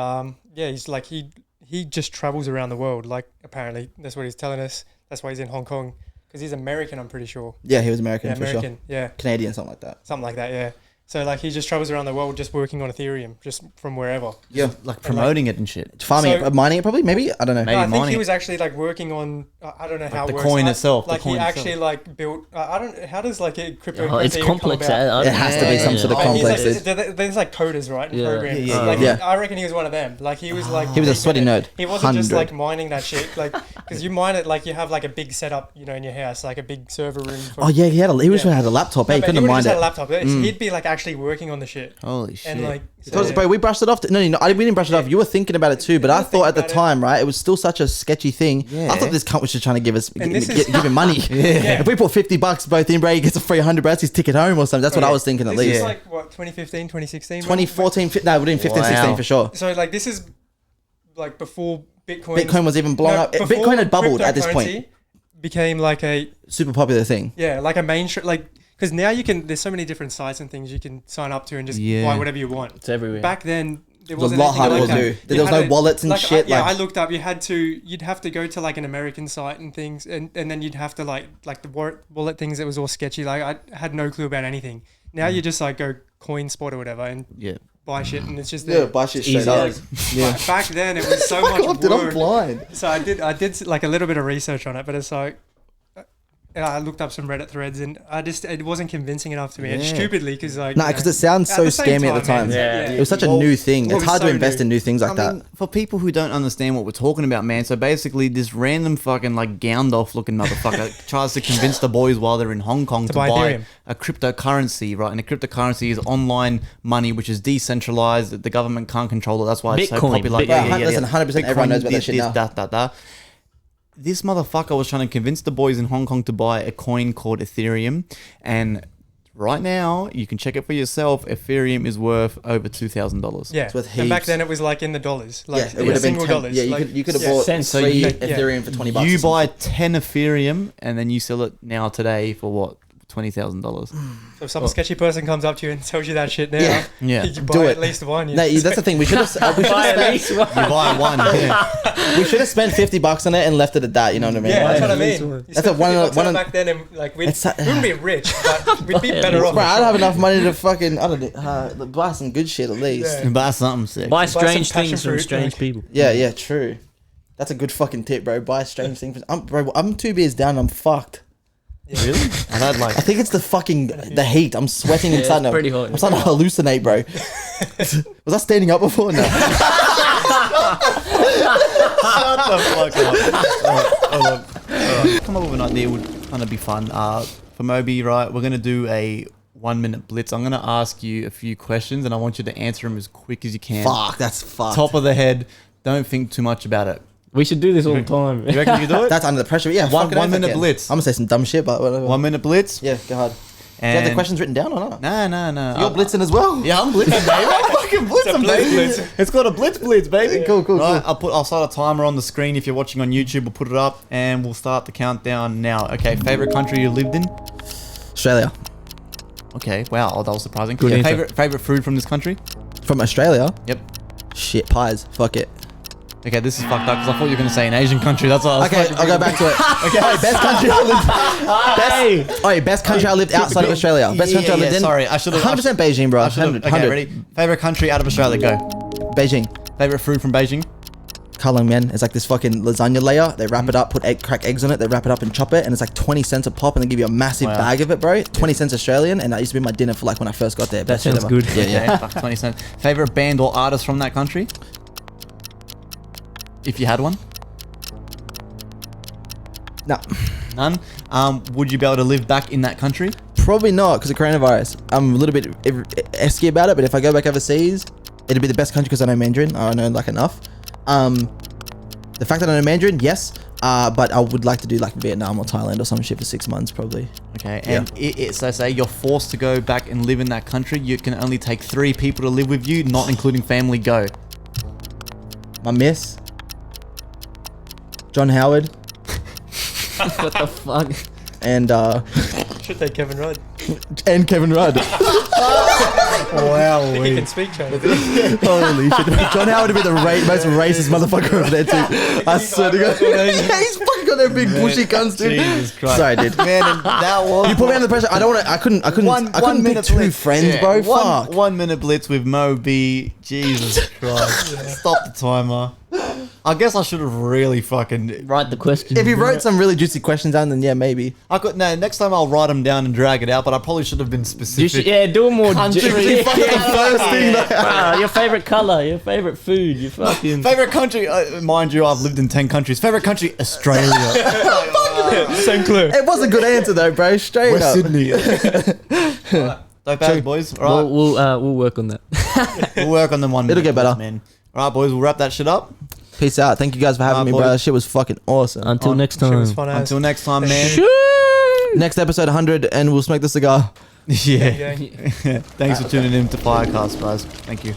yeah, he's like he just travels around the world. Like apparently that's what he's telling us. That's why he's in Hong Kong because he's American. I'm pretty sure. Yeah, he was American Yeah, for sure. American. Yeah. Canadian, something like that. Something like that, yeah. So like he just travels around the world just working on Ethereum, just from wherever. Yeah, Like promoting it and shit. farming So- it, mining it, probably. Maybe I don't know. Maybe No, I think mining he it. was actually like working on I don't know how the it works. coin itself, the Like coin he actually itself. like built. I don't. How does like a cryptocurrency? Oh, it's even complex. Come about? It has to be some sort of Like, he's complex. like, there's like coders, right? And Yeah. programs. Yeah, Like, yeah. I reckon he was one of them. Like he was like He was a sweaty nerd. He wasn't just 100. like mining that shit. Like because you mine it like you have like a big setup, in your house, like a big server room. For, Oh yeah, he had Yeah. had a laptop. No, He but couldn't he would mind just had it. a laptop. He'd be like actually working on the shit. Holy shit. And like, Because, bro, we brushed it off. We didn't brush it off. You were thinking about it too, but I thought at the about it. time, right, it was still such a sketchy thing. Yeah. I thought this cunt was just trying to give us, And this is- give him money. Yeah. If we put $50 both in, bro, he gets a free $100 his ticket home or something. That's what I was thinking at this least. is like what 2015, 2016. 2014, no, we're doing 15, 16 Wow. for sure. So like this is like before Bitcoin. Bitcoin was even blown up. before Bitcoin had bubbled at this point. cryptocurrency Became like a Super popular thing. like a mainstream because now you can. There's so many different sites and things you can sign up to and just Yeah. buy whatever you want. It's everywhere. Back then, there It was wasn't a lot anything harder like to that. do. You There was had no wallets and shit. I Like, looked up. You'd have to go to like an American site and things, and then you'd have to like the wallet things that was all sketchy. Like I had no clue about anything. Now you just like go CoinSpot or whatever and Yeah. buy shit, and it's just yeah, there. buy shit Easy straight up. as. But back then, it was so much God, dude, I'm work. blind. So I did like a little bit of research on it, but it's like I looked up some Reddit threads and it wasn't convincing enough to me. And Yeah. stupidly, because like Nah, because it sounds so scammy at the time. Yeah. It was such a Well, new thing. well, It's hard to so invest new. in new things like I that. mean, for people who don't understand what we're talking about, man, so basically this random fucking like gowned off looking motherfucker tries to convince the boys while they're in Hong Kong to buy Ethereum. a cryptocurrency, right? And a cryptocurrency is online money, which is decentralized, that the government can't control it. That's why it's so Bitcoin. popular. Bitcoin. Listen, 100% everyone knows about that shit now. This motherfucker was trying to convince the boys in Hong Kong to buy a coin called Ethereum, and right now you can check it for yourself. Ethereum is worth over $2,000. Yeah, It's worth and back heaps. then it was like in the dollars, Yeah, like it would have been single 10, dollars. Yeah, like, you could have yeah. bought Cents. three So you- Ethereum for $20. You or buy something. 10 Ethereum and then you sell it now today for what? $20,000. So if some sketchy person comes up to you and tells you that shit now, Yeah. Yeah. you Do buy it. at least one. No, that's the thing. We should have Buy at least one. You buy one. Yeah. we should have spent $50 on it and left it at that. You know what I mean? Yeah, Like, that's what I at least mean. one. You That's spend a one- $50 one- back then, and like we It's a- wouldn't be rich, but we'd be better off. bro, I'd have enough money to fucking buy some good shit at least. Yeah. Buy something sick. Buy some strange passion things from fruit, strange like- people. Yeah, true. That's a good fucking tip, bro. Buy strange things. I'm 2 beers down. I'm fucked. Really? I've had like I think it's the heat. I'm sweating and Yeah, starting it's to, pretty hot. I'm starting to hallucinate, bro. Was I standing up before? No. Shut the fuck up. Come up with an idea would kind of be fun. For Moby, right, we're going to do a 1 minute blitz. I'm going to ask you a few questions and I want you to answer them as quick as you can. Fuck, that's fucked. Top of the head. Don't think too much about it. We should do this all the time. You reckon you can do it? That's under the pressure. Yeah, One- fucking 1 oath I minute can. blitz. I'm gonna say some dumb shit, but whatever. 1 minute blitz. Yeah, go ahead. Do you have the questions written down or not? No. You're blitzing as well. Yeah, I'm blitzing, baby. I'm fucking blitzing, baby. It's called a blitz, baby. Cool. Right, I'll start a timer on the screen. If you're watching on YouTube, we'll put it up and we'll start the countdown now. Okay, favorite country you lived in? Australia. Okay, wow, that was surprising. Good answer. Favorite food from this country? From Australia? Yep. Shit, pies. Fuck it. Okay, this is fucked up because I thought you were going to say an Asian country. That's all. Okay, I'll go back to it. Okay, best country I lived. Best country I lived outside of Australia. Best country I lived in. Sorry, I should have. 100% Beijing, bro. 100. 100. Okay, ready? Favorite country out of Australia? Go. Beijing. Favorite food from Beijing? Kallang, man. It's like this fucking lasagna layer. They wrap it up, put crack eggs on it. They wrap it up and chop it, and it's like 20 cents a pop, and they give you a massive Wow. bag of it, bro. 20 cents Australian, and that used to be my dinner for like when I first got there. That Best shit sounds ever. good. Yeah. Okay, fuck, 20 cents. Favorite band or artist from that country? If you had one? No, None. Would you be able to live back in that country? probably not because of coronavirus. I'm a little bit esky about it, but if I go back overseas, it'd be the best country because I know Mandarin. I know like enough. The fact that I know Mandarin, yes. But I would like to do like Vietnam or Thailand or some shit for 6 months probably. Okay, and so say you're forced to go back and live in that country. You can only take 3 people to live with you, not including family. Go. My miss, John Howard, What the fuck? and Should take Kevin Rudd. Kevin Rudd. Wow. I think he can speak Chinese. Holy shit. John Howard would be the most racist motherfucker over there too. I swear to God. Yeah, he's fucking got that big bushy guns, dude. Jesus Christ. Sorry, dude. Man, and that was. You put me under pressure. I don't want to. I couldn't pick minute 2 blitz. friends, Yeah, bro. One, Fuck. 1 minute blitz with Moby. Jesus Christ. Stop the timer. I guess I should have really fucking. Write the question. If you wrote some really juicy questions down, then yeah, maybe. Next time I'll write them down and drag it out, but I probably should have been You specific. should, yeah, do a more Country. Yeah. Fucking the first thing Your favorite color, your favorite food, your fucking. Favorite country, mind you, I've lived in 10 countries. Favorite country, Australia. Same clue. It was a good answer though, bro. Straight West up. Sydney. Dope ass, boys. All right, We'll work on that. we'll work on them one. It'll minute, get better. man. All right, boys, we'll wrap that shit up. Peace out. Thank you guys for having me, boys. bro. That shit was fucking awesome. Until next Shit was time. fun as. Until next time, man. Next episode 100, and we'll smoke the cigar. Yeah. Yeah. Thanks for tuning in to FireCast, guys. Thank you.